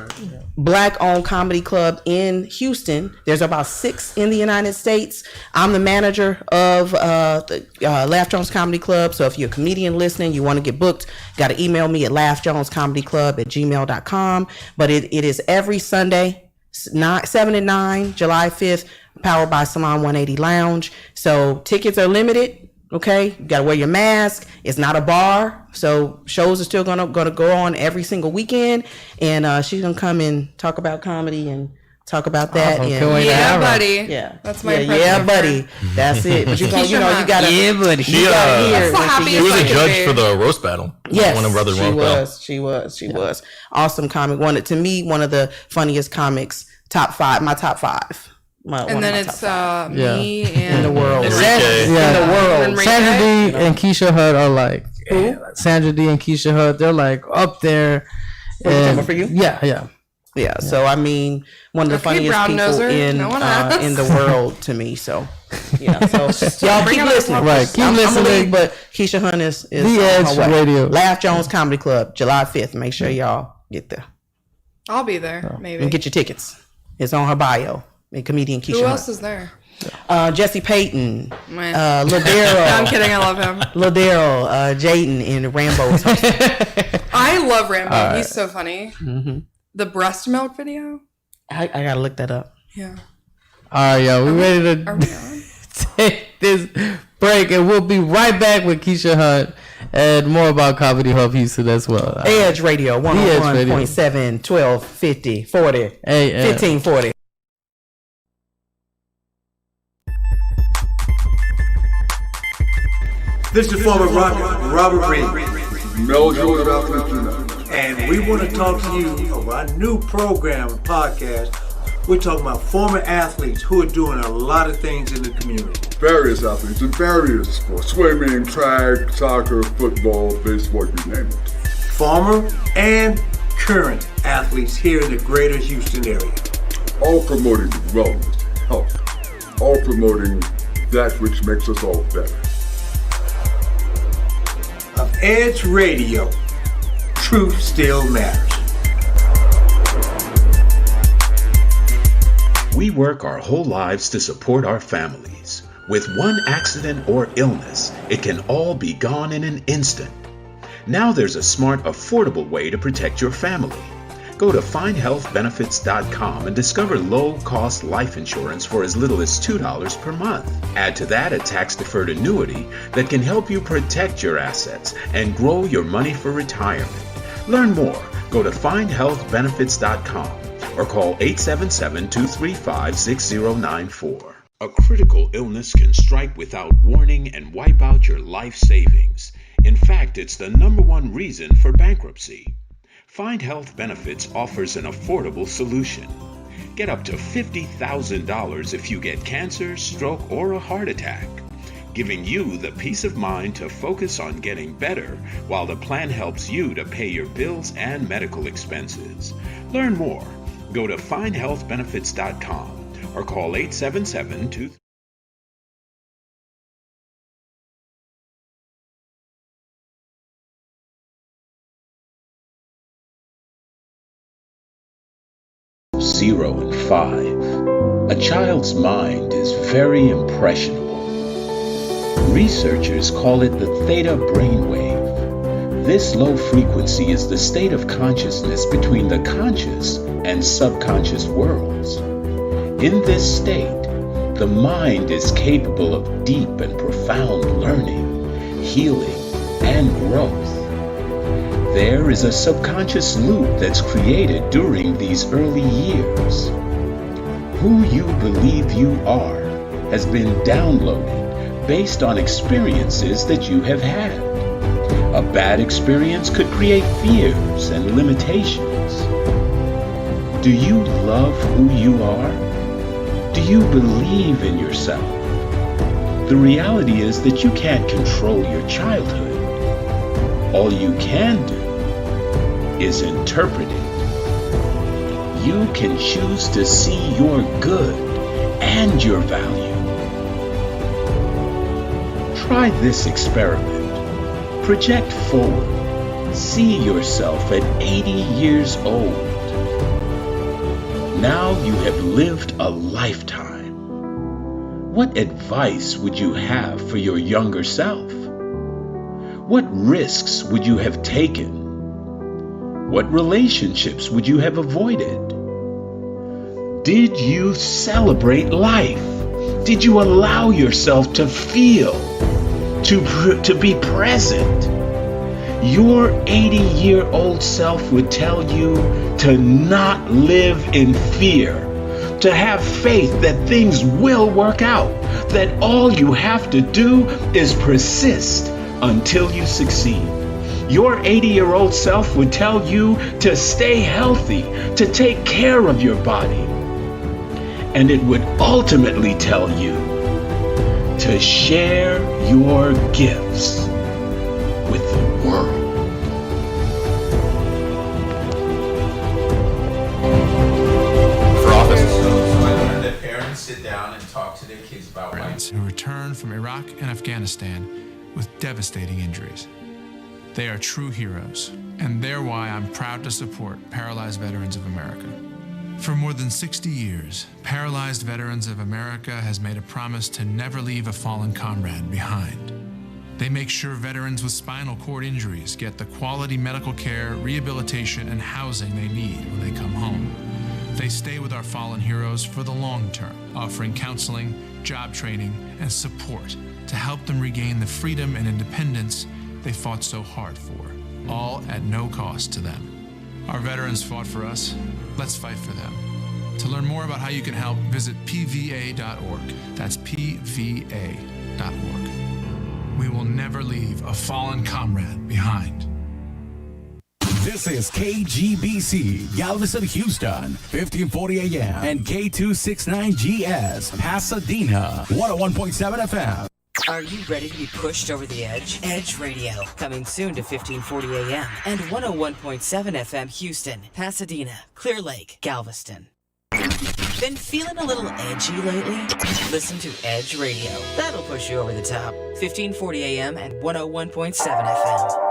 S2: Black-owned comedy club in Houston. There's about 6 in the United States. I'm the manager of the Laugh Jones Comedy Club. So if you're a comedian listening, you want to get booked, got to email me at laughjonescomedyclub@gmail.com. But it is every Sunday, 7 and 9, July 5th, powered by Salon 180 Lounge. So tickets are limited. Okay, you gotta wear your mask. It's not a bar, so shows are still gonna go on every single weekend. And she's gonna come and talk about comedy and talk about that.
S1: Awesome.
S2: And,
S3: Yeah, buddy.
S2: Yeah,
S3: That's my
S2: yeah, buddy. That's it. But you gotta, you gotta,
S1: Yeah, buddy.
S2: you gotta hear.
S3: That's the
S2: when
S3: happiest
S2: she
S4: She was a
S3: Like a
S4: judge
S3: babe.
S4: for the roast battle.
S2: Yes,
S4: One of Brother
S2: she
S4: roast battle.
S2: was. She was. Awesome comic. One of the funniest comics. Top 5. My top 5.
S3: And then it's me
S2: in
S3: and
S2: the world.
S4: Enrique.
S2: In the world.
S3: Enrique.
S1: Sandra D and Keisha Hutt are like Sandra D and Keisha Hutt. They're like up there.
S2: Coming for you?
S1: Yeah.
S2: Yeah. So I mean, one of the
S3: Okay,
S2: funniest
S3: brown
S2: people
S3: noser.
S2: in
S3: No one asked.
S2: in the world to me. So yeah. So y'all
S3: Bring
S2: keep
S3: it up.
S2: listening.
S1: Right, keep
S2: I'm
S1: listening.
S2: a leave, but Keisha Hunt is
S1: The
S2: on
S1: Edge
S2: her way.
S1: Radio.
S2: Laugh Jones Comedy Club, July 5th. Make sure y'all get there
S3: I'll be there, maybe.
S2: and get your tickets. It's on her bio. And comedian Keisha
S3: Who
S2: Hunt.
S3: else is there?
S2: Jesse Payton,
S3: Man.
S2: Ladero.
S3: I'm kidding, I love him.
S2: Ladero, Jaden in Rambo.
S3: I love Rambo. He's so funny.
S2: Mm-hmm.
S3: The breast milk video?
S2: I gotta look that up.
S3: Yeah.
S1: All right, yo, we ready
S3: Are
S1: to
S3: we on?
S1: take this break, and we'll be right back with Keisha Hunt and more about Comedy Hub Houston as well.
S2: Edge Radio,
S1: The Edge Radio.
S2: 101.7, 1250, 40,
S1: AM.
S2: 1540.
S8: This is former Robert Reed. And we want to talk to you about our new program and podcast. We're talking about former athletes who are doing a lot of things in the community.
S17: Various athletes in various sports, swimming, track, soccer, football, baseball, you name it.
S8: Former and current athletes here in the greater Houston area.
S17: All promoting wellness, health, all promoting that which makes us all better.
S8: Of Edge Radio, truth still matters.
S12: We work our whole lives to support our families. With one accident or illness, it can all be gone in an instant. Now there's a smart, affordable way to protect your family. Go to findhealthbenefits.com and discover low-cost life insurance for as little as $2 per month. Add to that a tax-deferred annuity that can help you protect your assets and grow your money for retirement. Learn more. Go to findhealthbenefits.com or call 877-235-6094. A critical illness can strike without warning and wipe out your life savings. In fact, it's the #1 reason for bankruptcy. Find Health Benefits offers an affordable solution. Get up to $50,000 if you get cancer, stroke, or a heart attack, giving you the peace of mind to focus on getting better while the plan helps you to pay your bills and medical expenses. Learn more. Go to findhealthbenefits.com or call 877-2... Zero and 5. A child's mind is very impressionable. Researchers call it the theta brainwave. This low frequency is the state of consciousness between the conscious and subconscious worlds. In this state, the mind is capable of deep and profound learning, healing, and growth. There is a subconscious loop that's created during these early years. Who you believe you are has been downloaded based on experiences that you have had. A bad experience could create fears and limitations. Do you love who you are? Do you believe in yourself? The reality is that you can't control your childhood. All you can do is interpret it. You can choose to see your good and your value. Try this experiment. Project forward. See yourself at 80 years old. Now you have lived a lifetime. What advice would you have for your younger self? What risks would you have taken? What relationships would you have avoided? Did you celebrate life? Did you allow yourself to feel, to be present? Your 80-year-old self would tell you to not live in fear, to have faith that things will work out, that all you have to do is persist until you succeed. Your 80-year-old self would tell you to stay healthy, to take care of your body. And it would ultimately tell you to share your gifts with the world.
S4: For office.
S18: So I learned that parents sit down and talk to their kids about life.
S19: Who returned from Iraq and Afghanistan with devastating injuries. They are true heroes, and they're why I'm proud to support Paralyzed Veterans of America. For more than 60 years, Paralyzed Veterans of America has made a promise to never leave a fallen comrade behind. They make sure veterans with spinal cord injuries get the quality medical care, rehabilitation, and housing they need when they come home. They stay with our fallen heroes for the long term, offering counseling, job training, and support to help them regain the freedom and independence they fought so hard for, all at no cost to them. Our veterans fought for us. Let's fight for them. To learn more about how you can help, visit pva.org. That's pva.org. We will never leave a fallen comrade behind.
S20: This is KGBC, Galveston, Houston, 1540 AM, and K269GS, Pasadena, 101.7 FM.
S11: Are you ready to be pushed over the edge? Edge Radio, coming soon to 1540 AM and 101.7 FM Houston, Pasadena, Clear Lake, Galveston. Been feeling a little edgy lately? Listen to Edge Radio. That'll push you over the top. 1540 AM and 101.7 FM.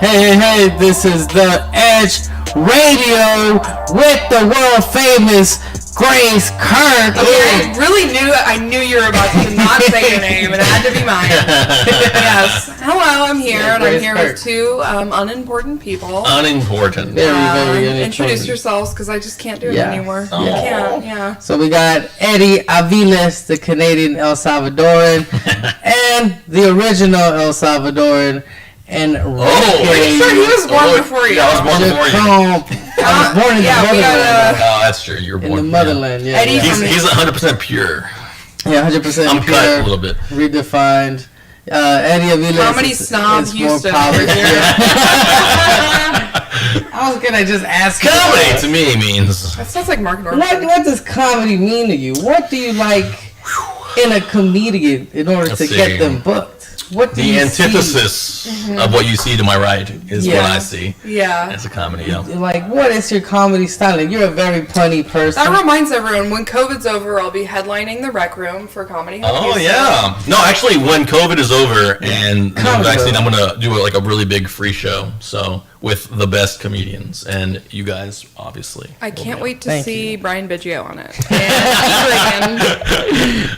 S1: Hey, this is the Edge Radio with the world famous Grace Kirk.
S3: Okay, I knew you were about to not say your name, and it had to be mine. Yes. Hello, I'm here, and I'm here with two unimportant people.
S4: Unimportant.
S1: Very
S3: introduce yourselves, because I just can't do it anymore.
S1: Oh.
S3: I can't, yeah.
S1: So we got Eddie Aviles, the Canadian El Salvadoran, and the original El Salvadoran. And
S3: pretty sure he was born before you.
S4: Yeah, I was born before you.
S1: I was born in the motherland.
S4: Oh, that's true. You were born
S1: in the motherland. Yeah,
S4: he's 100% pure.
S1: Yeah, 100%
S4: I'm
S1: pure.
S4: cut a little bit.
S1: Redefined. Eddie Aviles.
S3: Comedy snob Houston.
S1: I was gonna just ask.
S4: Comedy to me means.
S3: That sounds like Mark Norman.
S1: What does comedy mean to you? What do you like in a comedian in order to get them booked? What do
S4: the
S1: you
S4: antithesis
S1: see?
S4: of what you see to my right is what I see.
S3: Yeah.
S4: It's a comedy, yeah.
S1: Like, what is your comedy style? Like, you're a very punny person.
S3: That reminds everyone, when COVID's over, I'll be headlining the Rec Room for Comedy Hub
S4: Oh,
S3: Houston.
S4: yeah. No, actually, when COVID is over and the vaccine, I'm going to do like a really big free show. So, with the best comedians. And you guys, obviously.
S3: I can't wait to
S1: Thank
S3: see Brian Biggio on it.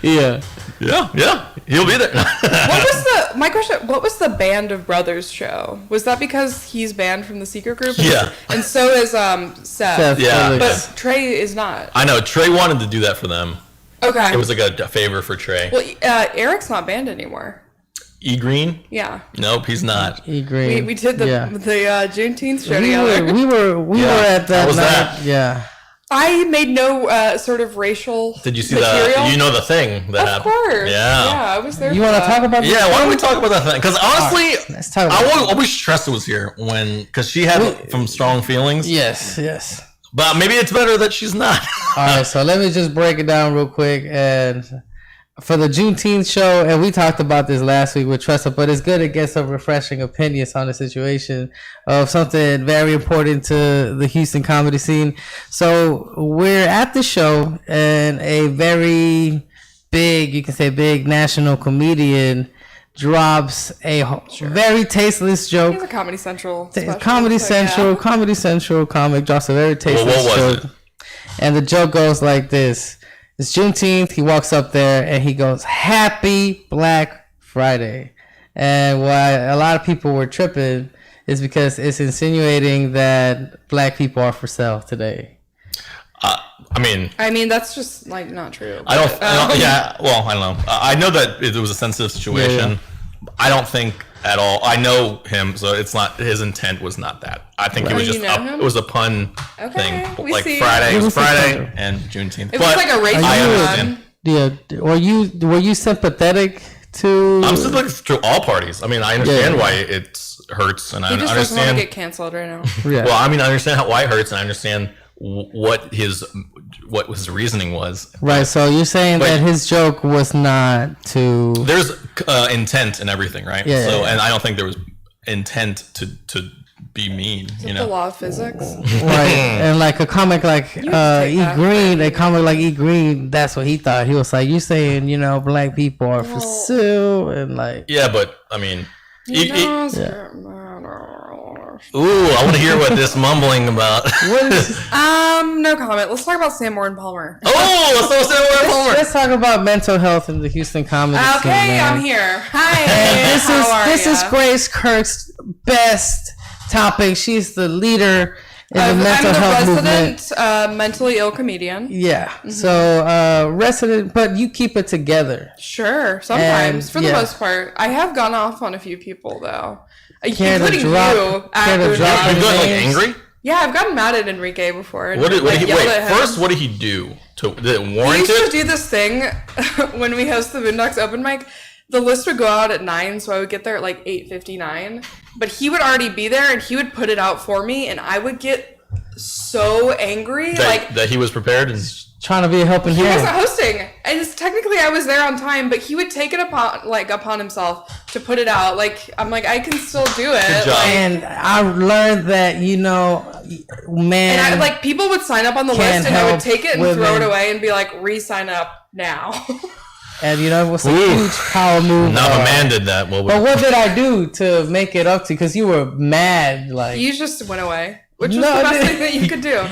S1: Yeah.
S4: Yeah. He'll be there.
S3: My question, what was the Band of Brothers show? Was that because he's banned from the secret group?
S4: Yeah.
S3: And so is Seth.
S4: Yeah.
S3: But Trey is not.
S4: I know. Trey wanted to do that for them.
S3: Okay.
S4: It was like a favor for Trey.
S3: Well, Eric's not banned anymore.
S4: E Green?
S3: Yeah.
S4: Nope, he's not.
S1: E Green.
S3: We did the Juneteenth show
S1: we
S3: together.
S1: were at that
S4: How was
S1: night.
S4: that?
S1: Yeah.
S3: I made no sort of racial.
S4: Did you see
S3: material.
S4: that? You know the thing that happened.
S3: Of course.
S4: Yeah.
S3: I was there.
S1: You want to talk about?
S4: Yeah, why don't we talk about that thing? Because honestly,
S1: let's talk about
S4: I always stressed it was here because she had some strong feelings.
S1: Yes.
S4: But maybe it's better that she's not.
S1: All right, so let me just break it down real quick. And for the Juneteenth show, and we talked about this last week with Tressa, but it's good to get some refreshing opinions on the situation of something very important to the Houston comedy scene. So we're at the show, and a very big, you can say big national comedian drops a very tasteless joke.
S3: He's a Comedy Central.
S1: Comedy Central comic drops a very tasteless joke. And the joke goes like this. It's Juneteenth. He walks up there and he goes, "Happy Black Friday." And why a lot of people were tripping is because it's insinuating that black people are for sale today.
S4: I mean,
S3: that's just like not true.
S4: I don't know. I know that it was a sensitive situation.
S1: Yeah.
S4: I don't think at all. I know him, so it's not his intent was not that. I think it was just it was a pun thing. Like Friday, it was Friday and Juneteenth.
S3: It was like a racial
S4: pun.
S1: Yeah. Were you sympathetic to?
S4: I'm sympathetic to all parties. I mean, I understand why it hurts, and I
S3: just
S4: understand.
S3: doesn't want to get canceled right now.
S1: Yeah.
S4: Well, I mean, I understand why it hurts, and I understand what his reasoning was.
S1: Right. So you're saying that his joke was not to.
S4: There's intent and everything, right?
S1: Yeah.
S4: So, and I don't think there was intent to be mean.
S3: Is it the law of physics?
S1: Right. And like a comic like E. Green, that's what he thought. He was like, "You saying black people are for sale," and like.
S4: Yeah, but I mean. Ooh, I want to hear what this mumbling about.
S3: No comment. Let's talk about Sam Warren-Palmer.
S4: Oh, let's talk about Sam Warren-Palmer.
S1: Let's talk about mental health in the Houston comedy scene.
S3: Okay, I'm here. Hi.
S1: This is Grace Kirk's best topic. She's the leader in the mental health movement.
S3: I'm the resident mentally ill comedian.
S1: Yeah. Mm-hmm. So resident, but you keep it together.
S3: Sure. Sometimes, for the most part, I have gone off on a few people though. Including you.
S4: You've gotten like angry?
S3: Yeah, I've gotten mad at Enrique before. And,
S4: what did he do? Did it warrant it?
S3: We used to do this thing when we host the Boondocks open mic. The list would go out at 9, so I would get there at like 8:59. But he would already be there, and he would put it out for me, and I would get so angry.
S4: That he was prepared and
S1: trying to be a helping hand.
S3: He wasn't hosting, and technically I was there on time, but he would take it upon himself to put it out. Like I'm like, I can still do it.
S4: Good job.
S1: And I learned that man.
S3: And people would sign up on the list, and I would take it and throw it away and be like, re-sign up now.
S1: And it was a huge power move.
S4: Now if a man did that,
S1: but what did I do to make it up to? Because you were mad,
S3: you just went away, which was the best thing that you could do.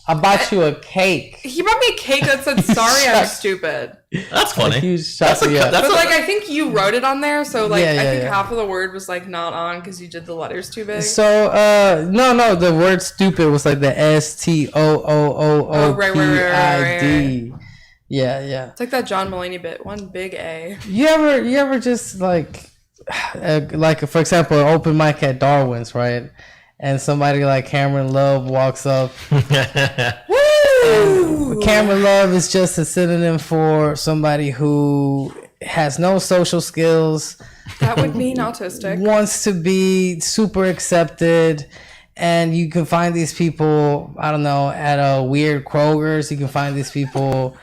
S1: I bought you a cake.
S3: He bought me a cake that said "Sorry, I'm stupid."
S4: That's funny.
S3: I think you wrote it on there, so I think half of the word was not on because you did the letters too big.
S1: So no, the word "stupid" was like the STOOOOPID.
S3: Right.
S1: Yeah.
S3: It's like that John Mulaney bit. One big A.
S1: You ever just like for example, an open mic at Darwin's, right? And somebody like Cameron Love walks up. Woo! Cameron Love is just a synonym for somebody who has no social skills.
S3: That would mean autistic.
S1: Wants to be super accepted. And you can find these people, I don't know, at a weird Kroger's. You can find these people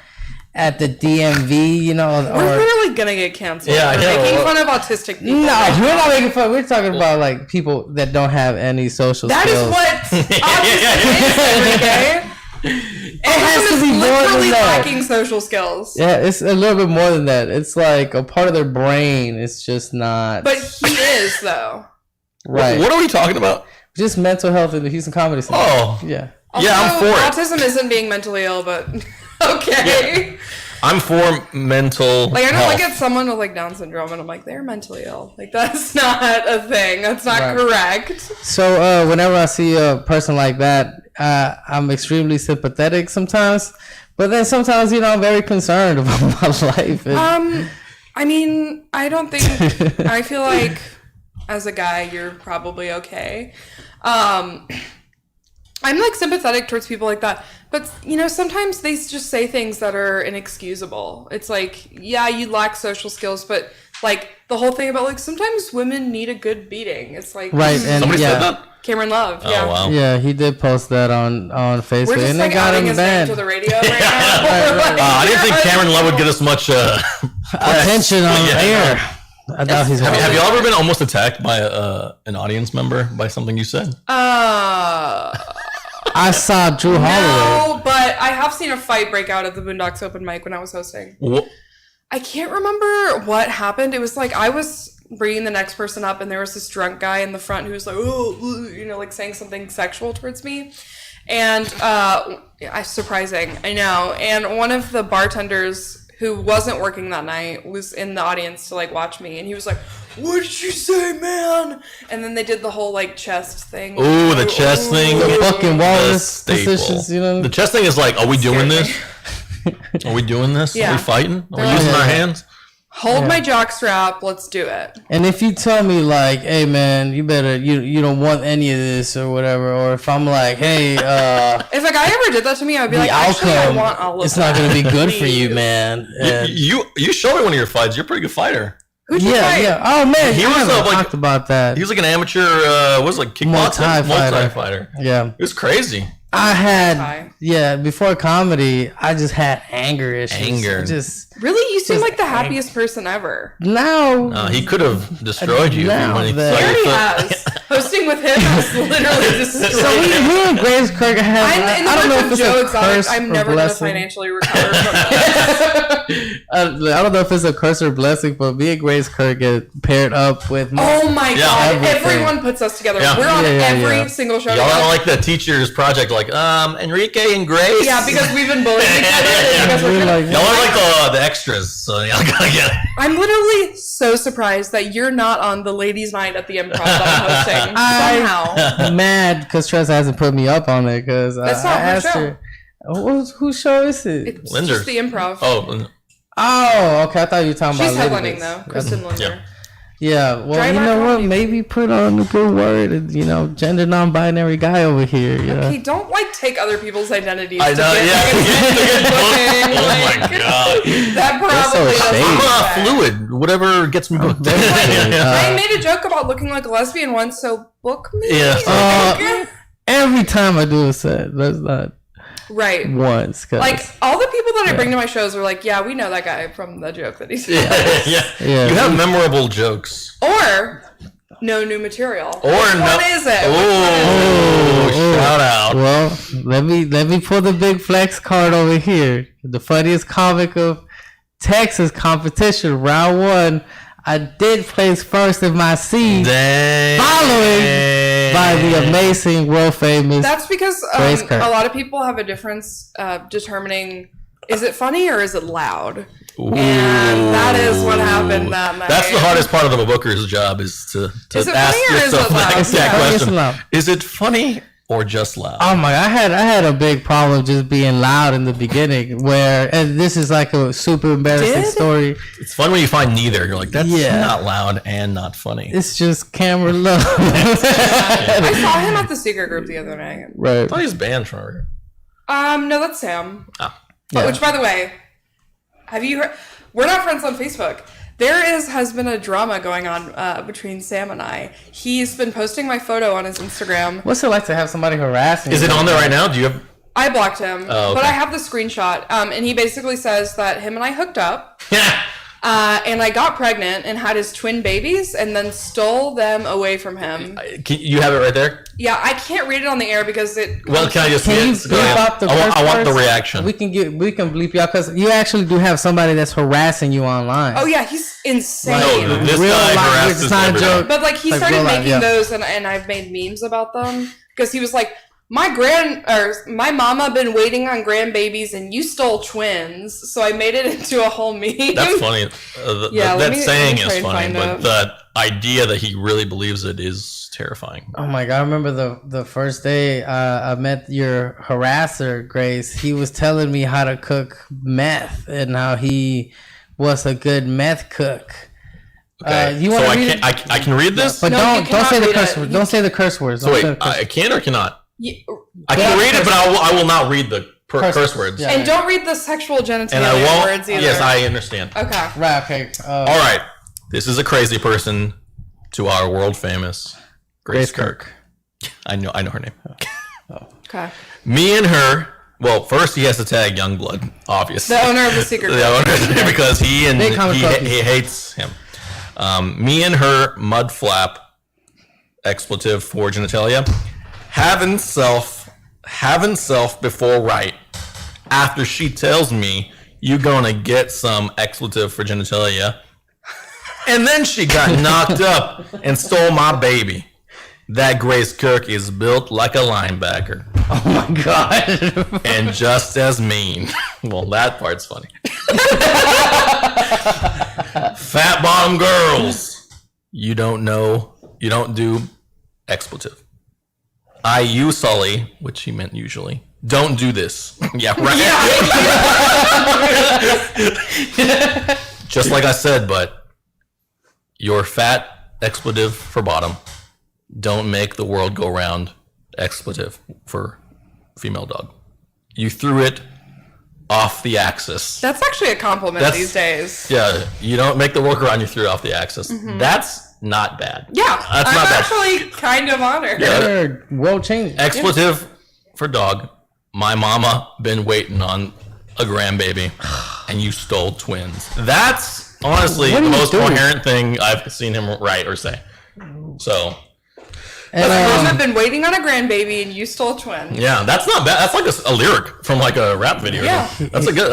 S1: at the DMV,
S3: We're literally gonna get canceled.
S4: Yeah,
S3: for making fun of autistic people.
S1: No, we're not making fun. We're talking about people that don't have any social skills.
S3: That is what autism is, Enrique.
S1: It has to be more than that.
S3: Lacking social skills.
S1: Yeah, it's a little bit more than that. It's like a part of their brain. It's just not.
S3: But he is though.
S1: Right.
S4: What are we talking about?
S1: Just mental health in the Houston comedy scene.
S4: Oh,
S1: yeah.
S3: Also,
S4: I'm for it.
S3: Autism isn't being mentally ill, but okay.
S4: Yeah. I'm for mental
S3: I don't
S4: health.
S3: look at someone with Down syndrome and I'm like, they're mentally ill. That's not a thing. That's not correct.
S1: So whenever I see a person like that, I'm extremely sympathetic sometimes, but then sometimes I'm very concerned about my life.
S3: I mean, I don't think I feel like as a guy you're probably okay. I I'm like sympathetic towards people like that, but you know, sometimes they just say things that are inexcusable. It's like, yeah, you lack social skills, but like the whole thing about like sometimes women need a good beating. It's like,
S1: right, and
S4: somebody said that.
S3: Cameron Love.
S4: Oh,
S3: yeah.
S4: wow.
S1: Yeah, he did post that on Facebook,
S3: We're just
S1: and
S3: like
S1: they got
S3: outing
S1: him
S3: his name
S1: banned.
S3: to the radio right now.
S1: Right.
S4: I didn't think Cameron Love would get as much
S1: Attention on air. I doubt he's.
S4: Have you ever been almost attacked by an audience member by something you said?
S1: I saw Drew Holloway.
S3: No, but I have seen a fight break out at the Boondocks open mic when I was hosting.
S4: What?
S3: I can't remember what happened. It was like I was bringing the next person up, and there was this drunk guy in the front who was like, oh, you know, like saying something sexual towards me. And surprising, I know. And one of the bartenders who wasn't working that night was in the audience to like watch me, and he was like, what did you say, man? And then they did the whole like chest thing.
S4: Ooh, the chest thing.
S1: The fucking walrus
S4: The staple.
S1: positions, you know.
S4: The chest thing is like, are we doing this? Are we doing this?
S3: Yeah.
S4: Are we fighting? Are we using our hands?
S3: Hold my jock strap, let's do it.
S1: And if you tell me like, hey man, you better you don't want any of this or whatever, or if I'm like, hey,
S3: if a guy ever did that to me, I'd be
S1: the
S3: like, actually, I
S1: outcome,
S3: want all of
S1: it's
S3: that.
S1: not gonna be good for you, man. And
S4: You showed me one of your fights. You're a pretty good fighter.
S3: Who'd you fight?
S1: yeah. Oh man,
S4: He
S1: I
S4: was,
S1: haven't
S4: like-
S1: talked about that.
S4: He was like an amateur, what was it, like kickboxing?
S1: Multi-fighter.
S4: Multi-fighter.
S1: Yeah.
S4: It was crazy.
S1: I had before comedy, I just had anger issues.
S4: Anger.
S1: Just
S3: Really? You seem like the happiest person ever.
S1: now.
S4: He could have destroyed you.
S1: Now
S4: when he
S1: that-
S3: He already
S4: thought-
S3: has. Hosting with him has literally destroyed
S1: So me and Grace Kirk have.
S3: I'm in the
S1: I don't know
S3: words
S1: if
S3: of
S1: it's
S3: Joe
S1: a
S3: Exotic.
S1: curse
S3: I'm
S1: or
S3: never going to
S1: blessing.
S3: financially recover from that.
S1: I don't know if it's a curse or blessing, but me and Grace Kirk get paired up with.
S3: Oh my god!
S1: everything.
S3: Everyone puts us together.
S4: Yeah.
S3: We're on
S1: Yeah,
S3: every single show.
S4: Y'all
S3: together.
S4: are like the teacher's project, like Enrique and Grace.
S3: Yeah, because we've been bullying each other. and because we're gonna-
S4: Y'all are like the extras, so y'all gotta get it.
S3: I'm literally so surprised that you're not on the ladies' night at the Improv that I'm hosting. Somehow.
S1: I'm mad because Tressa hasn't put me up on it because
S3: That's
S1: I
S3: not her
S1: asked
S3: show.
S1: her. Whose show is it?
S3: It's
S4: Linder's.
S3: just the Improv.
S1: Oh, okay. I thought you were talking
S3: She's
S1: about
S3: headlining
S1: Linda's.
S3: though, Kristen Linder.
S1: Yeah, well,
S3: Drive
S1: you
S3: our
S1: know what?
S3: comedy.
S1: Maybe put on a good word. And, gender non-binary guy over here. You know?
S3: Okay, don't like take other people's identities.
S4: I
S3: to
S4: know,
S3: get,
S4: yeah.
S3: like, a good booking.
S4: Oh my god.
S3: That
S1: That's so
S3: probably
S1: shady.
S3: doesn't
S4: I'm fluid. Whatever gets me booked.
S3: I made a joke about looking like a lesbian once, so book me.
S4: Yeah.
S1: Every time I do a set, that's not
S3: Right.
S1: once. 'Cause-
S3: Like all the people that I bring to my shows are like, yeah, we know that guy from the joke that he said.
S4: Yeah. You have memorable jokes.
S3: Or no new material.
S4: Or
S3: Which
S4: no.
S3: one is it?
S4: Oh, shout out.
S1: Well, let me pull the big flex card over here. The funniest comic of Texas competition, round 1. I did place first in my seed, following by the amazing, world famous.
S3: That's because
S1: Grace Kirk.
S3: a lot of people have a difference determining is it funny or is it loud?
S4: Ooh.
S3: And that is what happened that night.
S4: That's the hardest part of the booker's job is to
S3: Is it
S4: ask
S3: funny or is
S4: yourself
S3: it loud?
S4: that
S1: Is it
S4: exact
S1: funny or is it
S4: question.
S1: loud?
S4: Is it funny or just loud?
S1: Oh my! I had a big problem just being loud in the beginning. And this is like a super embarrassing story.
S4: It's fun when you find neither. You're like, that's
S1: Yeah.
S4: not loud and not funny.
S1: It's just camera love.
S3: I saw him at the secret group the other night.
S1: Right.
S4: I thought he was banned from here.
S3: No, that's Sam.
S4: Oh.
S1: Yeah.
S3: Which, by the way, have you heard? We're not friends on Facebook. Has been a drama going on between Sam and I. He's been posting my photo on his Instagram.
S1: What's it like to have somebody harassing
S4: Is
S1: you?
S4: it on there right now? Do you have?
S3: I blocked him,
S4: Oh, okay.
S3: but I have the screenshot. And he basically says that him and I hooked up. And I got pregnant and had his twin babies and then stole them away from him.
S4: You have it right there.
S3: Yeah, I can't read it on the air because it.
S4: Well, can I just?
S1: Can you
S4: Go
S1: bleep
S4: ahead.
S1: out the
S4: I want the
S1: first
S4: reaction.
S1: We can bleep you out because you actually do have somebody that's harassing you online.
S3: Oh yeah, he's insane.
S4: No, this
S1: Real
S4: guy
S1: life,
S4: harasses
S1: it's not a
S4: everybody.
S1: joke.
S3: But like he
S1: Like
S3: started
S1: real life,
S3: making
S1: yeah.
S3: those, and I've made memes about them because he was like, my mama been waiting on grandbabies, and you stole twins, so I made it into a whole meme.
S4: That's funny.
S3: Yeah,
S4: that saying
S3: let me try
S4: is
S3: and
S4: funny,
S3: find
S4: but
S3: it.
S4: the idea that he really believes it is terrifying.
S1: Oh my god! I remember the first day I met your harasser, Grace. He was telling me how to cook meth and how he was a good meth cook.
S4: Okay.
S1: You
S4: So
S1: want
S4: I
S1: to read
S4: can't.
S1: it?
S4: I can read this.
S1: But
S3: No, you
S1: don't say
S3: cannot
S1: the
S3: read
S1: curse
S3: it.
S1: words. Don't say the curse words.
S4: So
S1: Don't
S4: wait,
S1: say the curse
S4: I can or cannot? I can read it, but I will not read the curse words.
S3: And don't read the sexual genitalia
S4: And I won't.
S3: words either.
S4: Yes, I understand.
S3: Okay.
S1: Right. Okay.
S4: All right. This is a crazy person to our world famous Grace Kirk. I know her name.
S3: Okay.
S4: Me and her. Well, first he has to tag Youngblood, obviously.
S3: The owner of the secret.
S4: The owner, because he hates him. Me and her mud flap expletive for genitalia. Having self before right. After she tells me you gonna get some expletive for genitalia, and then she got knocked up and stole my baby. That Grace Kirk is built like a linebacker.
S1: Oh my god.
S4: And just as mean. Well, that part's funny. Fat bottom girls. You don't do expletive. You, Sully, which he meant usually, don't do this. Yeah, right. Yeah. Just like I said, but your fat expletive for bottom. Don't make the world go round expletive for female dog. You threw it off the axis.
S3: That's actually a compliment these days.
S4: Yeah, you don't make the world go round, you threw it off the axis.
S3: Mhm.
S4: That's not bad.
S3: Yeah,
S4: That's
S3: I'm
S4: not bad.
S3: actually kind of honored.
S4: Yeah.
S1: World change.
S4: Expletive for dog. My mama been waiting on a grandbaby, and you stole twins. That's honestly the most coherent thing I've seen him write or say. So...
S3: And I've been waiting on a grandbaby, and you stole twins.
S4: Yeah, that's not bad. That's like a lyric from like a rap video.
S3: Yeah.
S4: That's a good.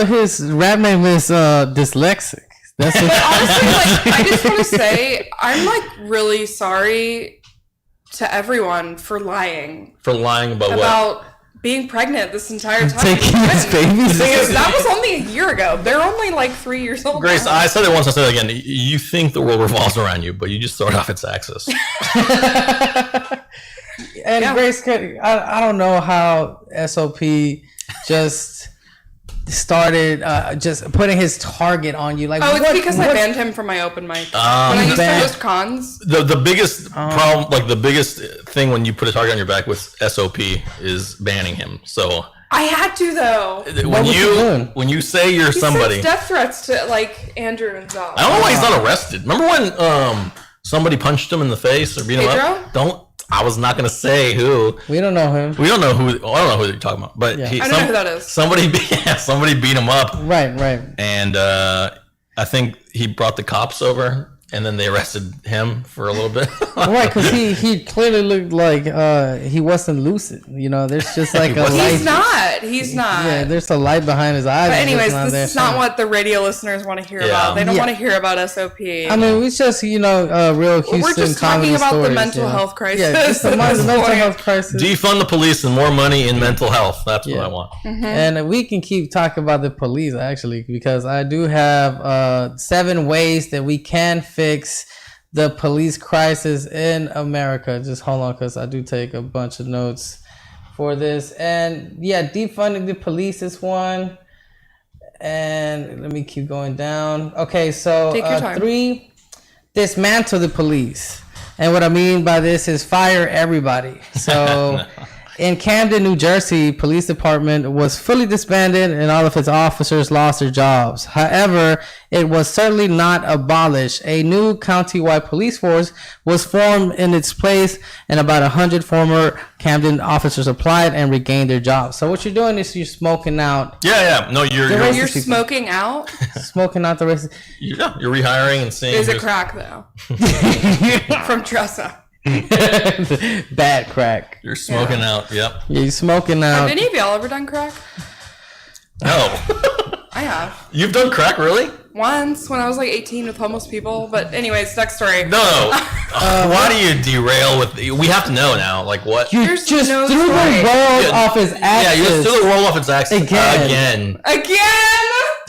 S1: His rap name is dyslexic. That's
S3: Honestly, like, I just want to say, I'm like really sorry to everyone for lying
S4: about what?
S3: About being pregnant this entire time.
S1: Taking his babies.
S3: That was only a year ago. They're only like 3 years old.
S4: Grace,
S3: now.
S4: I said it once, I said it again. You think the world revolves around you, but you just throw it off its axis.
S1: And Grace, I don't know how SOP just started just putting his target on you. Like,
S3: it's because I banned him from my open mic when I used to host cons.
S4: The biggest problem, like the biggest thing when you put a target on your back with SOP is banning him. So
S3: I had to though.
S4: When you say you're somebody,
S3: he sends death threats to like Andrew and Zal.
S4: I don't know why he's not arrested. Remember when somebody punched him in the face or beat him up? I was not going to say who.
S1: We don't know him.
S4: We don't know who. Well, I don't know who you're talking about. But
S3: I don't know who that is.
S4: Somebody beat him up.
S1: Right.
S4: And I think he brought the cops over, and then they arrested him for a little bit.
S1: Right, because he clearly looked like he wasn't lucid. You know, there's just like a light.
S3: He's not.
S1: Yeah, there's a light behind his eyes.
S3: But anyways, this is not what the radio listeners want to hear about. They don't want to hear about SOP.
S1: I mean, it's just, real Houston
S3: We're just talking about the mental health crisis.
S1: Yeah, just the mental health crisis.
S4: Defund the police and more money in mental health. That's what I want.
S3: Mm-hmm.
S1: And we can keep talking about the police, actually, because I do have 7 ways that we can fix the police crisis in America. Just hold on, because I do take a bunch of notes for this. And yeah, defunding the police is one. And let me keep going down. Okay, so
S3: Take your time.
S1: 3, dismantle the police. And what I mean by this is fire everybody. So in Camden, New Jersey, police department was fully disbanded and all of its officers lost their jobs. However, it was certainly not abolished. A new countywide police force was formed in its place, and about 100 former Camden officers applied and regained their jobs. So what you're doing is you're smoking out.
S4: Yeah. No,
S3: You're smoking out?
S1: Smoking out the racist.
S4: Yeah, you're rehiring and seeing.
S3: Is it crack, though? From Tressa.
S1: Bad crack.
S4: You're smoking out. Yep.
S1: You're smoking out.
S3: Have any of y'all ever done crack?
S4: No.
S3: I have.
S4: You've done crack, really?
S3: Once, when I was like 18 with homeless people. But anyways, next story.
S4: No. Why do you derail with... We have to know now. Like, what?
S1: You just threw the world off his axis.
S4: Yeah, you just threw the world off its axis. Again.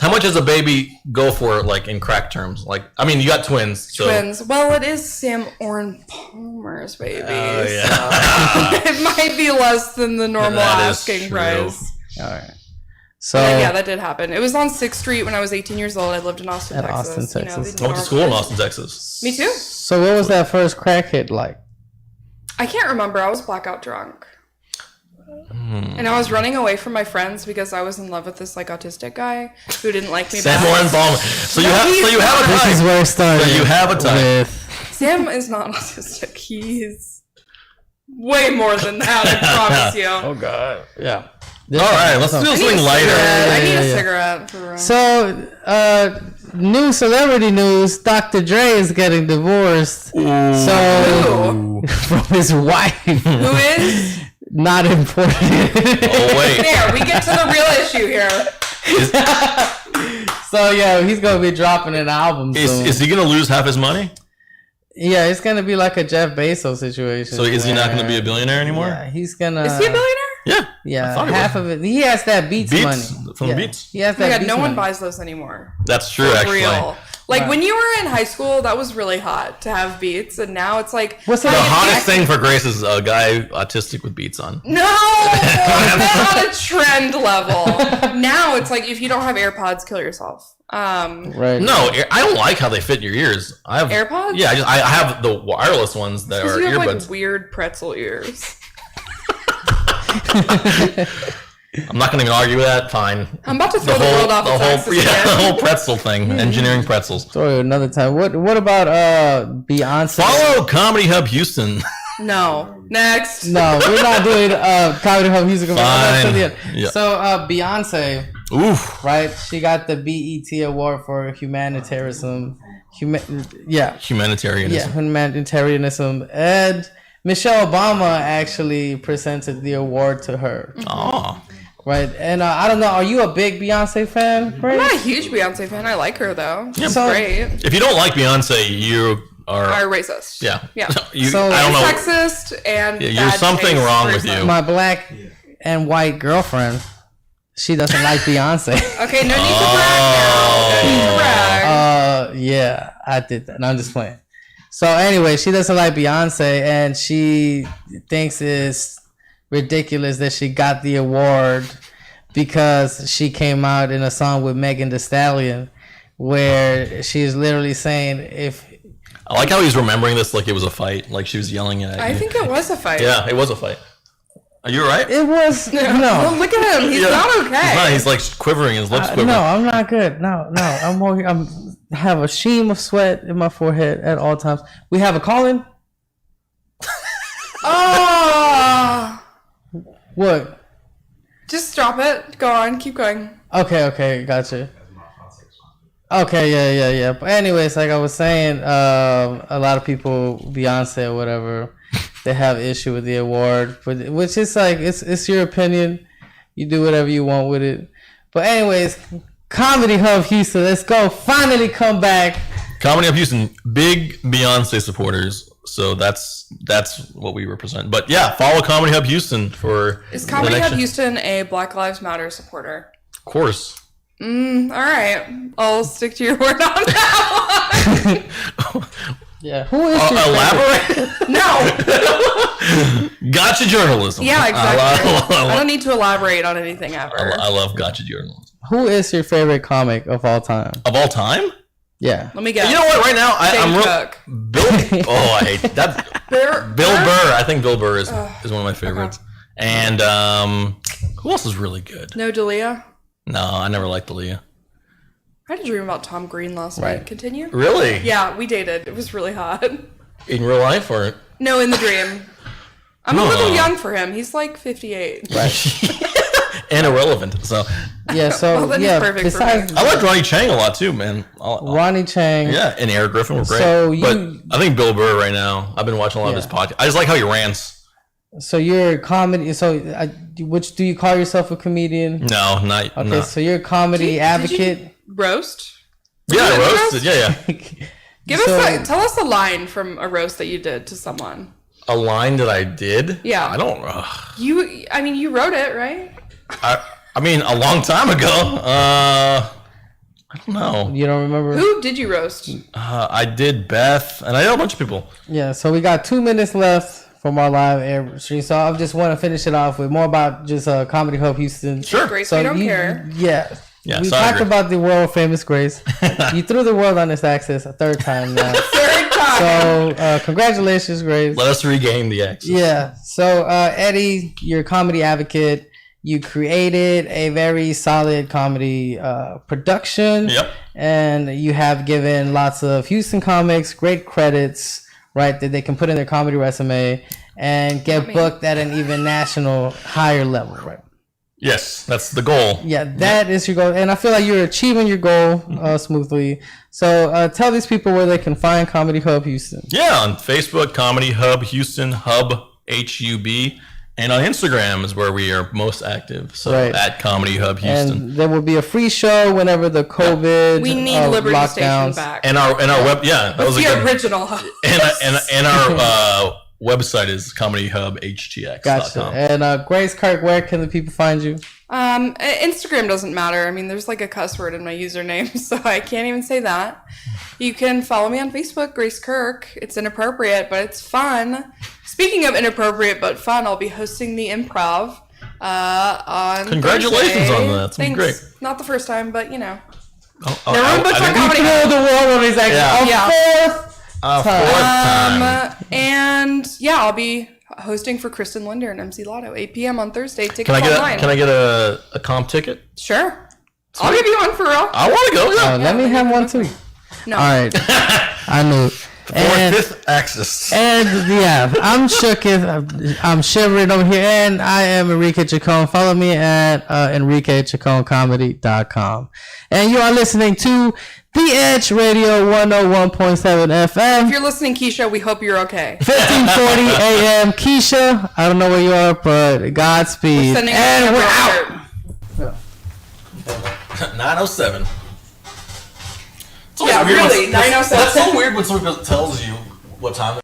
S4: How much does a baby go for, like, in crack terms? Like, I mean, you got twins, so...
S3: Twins. Well, it is Sam Orrin Palmer's baby.
S4: Oh, yeah.
S3: So it might be less than the normal asking price.
S1: All right. So
S3: yeah, that did happen. It was on 6th Street when I was 18 years old. I lived in Austin, Texas.
S4: I went to school in Austin, Texas.
S3: Me too.
S1: So what was that first crack hit like?
S3: I can't remember. I was blackout drunk. And I was running away from my friends because I was in love with this like autistic guy who didn't like me
S4: Sam
S3: back.
S4: Warren Ballman. So you have a type.
S1: This is where it started.
S4: So you have a type.
S3: Sam is not autistic. He's way more than that, I promise you.
S1: Oh God. Yeah.
S4: All right, let's do something lighter.
S3: I need a cigarette for real.
S1: So, new celebrity news: Dr. Dre is getting divorced. So from his wife,
S3: who is
S1: not important.
S4: Oh wait.
S3: There, we get to the real issue here.
S1: So yeah, he's gonna be dropping an album soon.
S4: Is he gonna lose half his money?
S1: Yeah, it's gonna be like a Jeff Bezos situation.
S4: So is he not gonna be a billionaire anymore?
S1: Yeah, he's gonna.
S3: Is he a billionaire?
S4: Yeah.
S1: Yeah, half of it. He has that Beats money.
S4: From the Beats?
S1: He has
S3: Oh my
S1: that
S3: God,
S1: Beats
S3: no one
S1: money.
S3: buys those anymore.
S4: That's true,
S3: For
S4: actually.
S3: real. Like
S1: Right.
S3: when you were in high school, that was really hot to have Beats, and now it's like
S1: What's
S4: The hottest thing for Grace is a guy autistic with Beats on.
S3: No, that's not a trend level. Now it's like if you don't have AirPods, kill yourself.
S1: Right.
S4: No, I don't like how they fit in your ears. I have
S3: AirPods?
S4: Yeah, I have the wireless ones that are
S3: Because you have
S4: earbuds.
S3: like weird pretzel ears.
S4: I'm not going to argue with that. Fine.
S3: I'm about to throw the world off its axis
S4: the
S3: again.
S4: whole pretzel thing, engineering pretzels.
S1: Story another time. What about Beyonce?
S4: Follow Comedy Hub Houston.
S3: No. Next.
S1: No, we're not doing Comedy Hub Music.
S4: Fine. Yeah.
S1: So Beyonce,
S4: Oof.
S1: right? She got the BET Award for humanitarianism.
S4: Humanitarianism.
S1: Yeah, humanitarianism. And Michelle Obama actually presented the award to her.
S4: Oh.
S1: Right, and I don't know. Are you a big Beyonce fan,
S3: I'm
S1: Grace?
S3: not a huge Beyonce fan. I like her though. She's
S1: So-
S3: great.
S4: If you don't like Beyonce, you are
S3: racist.
S4: Yeah.
S3: Yeah.
S1: So-
S4: I don't know.
S3: Sexist and
S4: Yeah, there's
S3: bad
S4: something
S3: taste
S4: wrong with
S3: person.
S4: you.
S1: My black and white girlfriend, she doesn't like Beyonce.
S3: Okay, no need to brag now. No need to brag.
S1: Yeah, I did that. No, I'm just playing. So anyway, she doesn't like Beyonce, and she thinks it's ridiculous that she got the award because she came out in a song with Megan Thee Stallion, where she's literally saying, "If
S4: I like how he's remembering this like it was a fight, like she was yelling at
S3: I
S4: you.
S3: think it was a fight.
S4: Yeah, it was a fight. Are you alright?
S1: it was
S3: Well,
S1: no,
S3: look at him. He's
S4: Yeah.
S3: not okay.
S4: He's not. He's like quivering. His lips quivering.
S1: no, I'm not good. No, I'm more. I'm have a sheen of sweat in my forehead at all times. We have a call-in.
S3: Oh,
S1: What?
S3: just drop it. Go on. Keep going.
S1: Okay, gotcha. Okay, yeah. But anyways, like I was saying, a lot of people, Beyonce or whatever, they have issue with the award, but which is like it's your opinion. You do whatever you want with it. But anyways, Comedy Hub Houston, let's go. Finally come back.
S4: Comedy Hub Houston, big Beyonce supporters. So that's what we represent. But yeah, follow Comedy Hub Houston for
S3: Is
S4: the
S3: Comedy
S4: next
S3: Hub Houston a Black Lives Matter supporter?
S4: Of course.
S3: All right. I'll stick to your word on that one.
S1: Yeah. Who is your
S4: elaborate?
S3: No.
S4: Gotcha journalism.
S3: Yeah, exactly. I
S4: I
S3: don't need to elaborate on anything ever.
S4: love gotcha journalism.
S1: Who is your favorite comic of all time?
S4: Of all time?
S1: Yeah.
S3: Let me guess.
S4: You know what? Right now, I'm
S3: Dane
S4: real.
S3: Cook.
S4: Bill. Oh, I hate that. Bill Burr. I think Bill Burr is one of my favorites. And who else is really good?
S3: No D'Elia?
S4: No, I never liked Aaliyah.
S3: I had a dream about Tom Green last night. Continue?
S4: Really?
S3: Yeah, we dated. It was really hot.
S4: In real life, or
S3: No, in the dream. I'm a little young for him. He's like 58.
S4: and irrelevant. So
S1: Yeah. So
S3: Well, then he's
S1: yeah.
S3: perfect for
S1: Besides
S3: me.
S4: I like Ronnie Chang a lot too, man.
S1: Ronnie Chang.
S4: Yeah, and Eric Griffin were great.
S1: So you-
S4: but I think Bill Burr right now. I've been watching a lot of his podcast. I just like how he rants.
S1: So you're a comedy. So which do you call yourself a comedian?
S4: No, not.
S1: Okay,
S4: no.
S1: so you're a comedy advocate.
S3: Roast?
S4: Yeah,
S3: Did you
S4: roasted. Yeah.
S3: Give us tell us a line from a roast that you did to someone.
S4: A line that I did.
S3: Yeah.
S4: I don't.
S3: You wrote it, right?
S4: I mean, a long time ago. I don't know.
S1: You don't remember?
S3: Who did you roast?
S4: I did Beth, and I did a bunch of people.
S1: Yeah. So we got 2 minutes left from our live air stream. So I just want to finish it off with more about just Comedy Hub Houston.
S4: Sure.
S3: Grace,
S1: So
S3: we don't care.
S1: Yeah.
S4: Yeah,
S1: We
S4: so I
S1: talked
S4: agree.
S1: about the world famous Grace. You threw the world on this axis a third time now.
S3: Third
S1: So congratulations, Grace.
S4: Let us regain the access.
S1: Yeah. So Eddie, you're a comedy advocate. You created a very solid comedy production.
S4: Yep.
S1: And you have given lots of Houston comics great credits, right, that they can put in their comedy resume and get booked at an even national higher level, right?
S4: Yes, that's the goal.
S1: Yeah, that is your goal. And I feel like you're achieving your goal smoothly. So tell these people where they can find Comedy Hub Houston.
S4: Yeah, on Facebook, Comedy Hub Houston, Hub, HUB. And on Instagram is where we are most active. So at Comedy Hub Houston.
S1: And there will be a free show whenever the COVID
S3: We need Liberty Station back.
S4: And our web,
S3: That's the original Hub.
S4: And our website is comedyhubhtx.com.
S1: Gotcha. And Grace Kirk, where can the people find you?
S3: Instagram doesn't matter. I mean, there's like a cuss word in my username, so I can't even say that. You can follow me on Facebook, Grace Kirk. It's inappropriate, but it's fun. Speaking of inappropriate but fun, I'll be hosting the Improv on
S4: Congratulations
S3: Thursday.
S4: on that. That's
S3: Thanks.
S4: Great.
S3: Not the first time, but you know.
S4: I
S3: And yeah, I'll be hosting for Kristen Linder and MC Lotto, 8 p.m. on Thursday. Tickets online.
S4: Can I get a comp ticket?
S3: Sure. I'll give you one for real.
S4: I want to go. Yeah.
S1: Let me have one too.
S3: No.
S1: All right. I knew it.
S4: Fifth axis.
S1: And yeah, I'm shook. I'm shivering over here. And I am Enrique Chacon. Follow me at EnriqueChaconComedy.com. And you are listening to The Edge Radio 101.7 FM.
S3: If you're listening, Keisha, we hope you're okay.
S1: 1540 AM. Keisha, I don't know where you are, but Godspeed.
S3: We're sending
S1: and we're
S3: out.
S4: 9:07.
S3: Yeah, really, 9:07.
S4: That's so weird when someone tells you what time.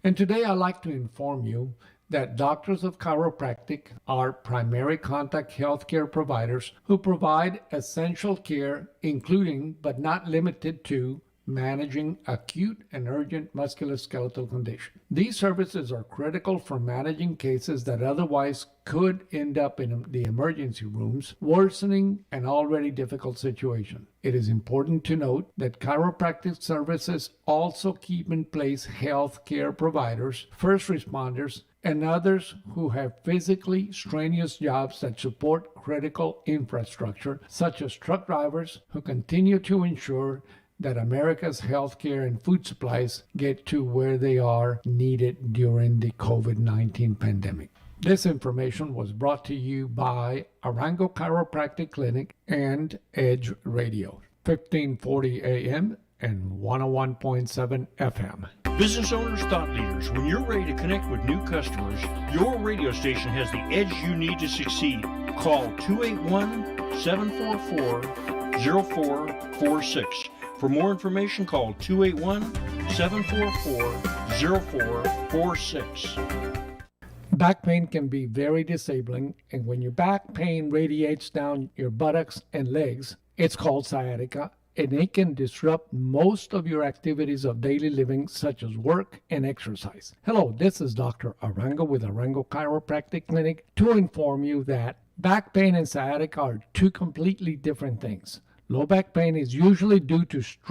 S14: And today I'd like to inform you that Doctors of Chiropractic are primary contact healthcare providers who provide essential care, including but not limited to managing acute and urgent musculoskeletal condition. These services are critical for managing cases that otherwise could end up in the emergency rooms, worsening an already difficult situation. It is important to note that chiropractic services also keep in place health care providers, first responders, and others who have physically strenuous jobs that support critical infrastructure, such as truck drivers who continue to ensure that America's healthcare and food supplies get to where they are needed during the COVID-19 pandemic. This information was brought to you by Arango Chiropractic Clinic and Edge Radio, 1540 AM and 101.7 FM.
S21: Business owners, thought leaders, when you're ready to connect with new customers, your radio station has the edge you need to succeed. Call 281-744-0446. For more information, call 281-744-0446.
S14: Back pain can be very disabling, and when your back pain radiates down your buttocks and legs, it's called sciatica, and it can disrupt most of your activities of daily living, such as work and exercise. Hello, this is Dr. Arango with Arango Chiropractic Clinic to inform you that back pain and sciatica are two completely different things. Low back pain is usually due to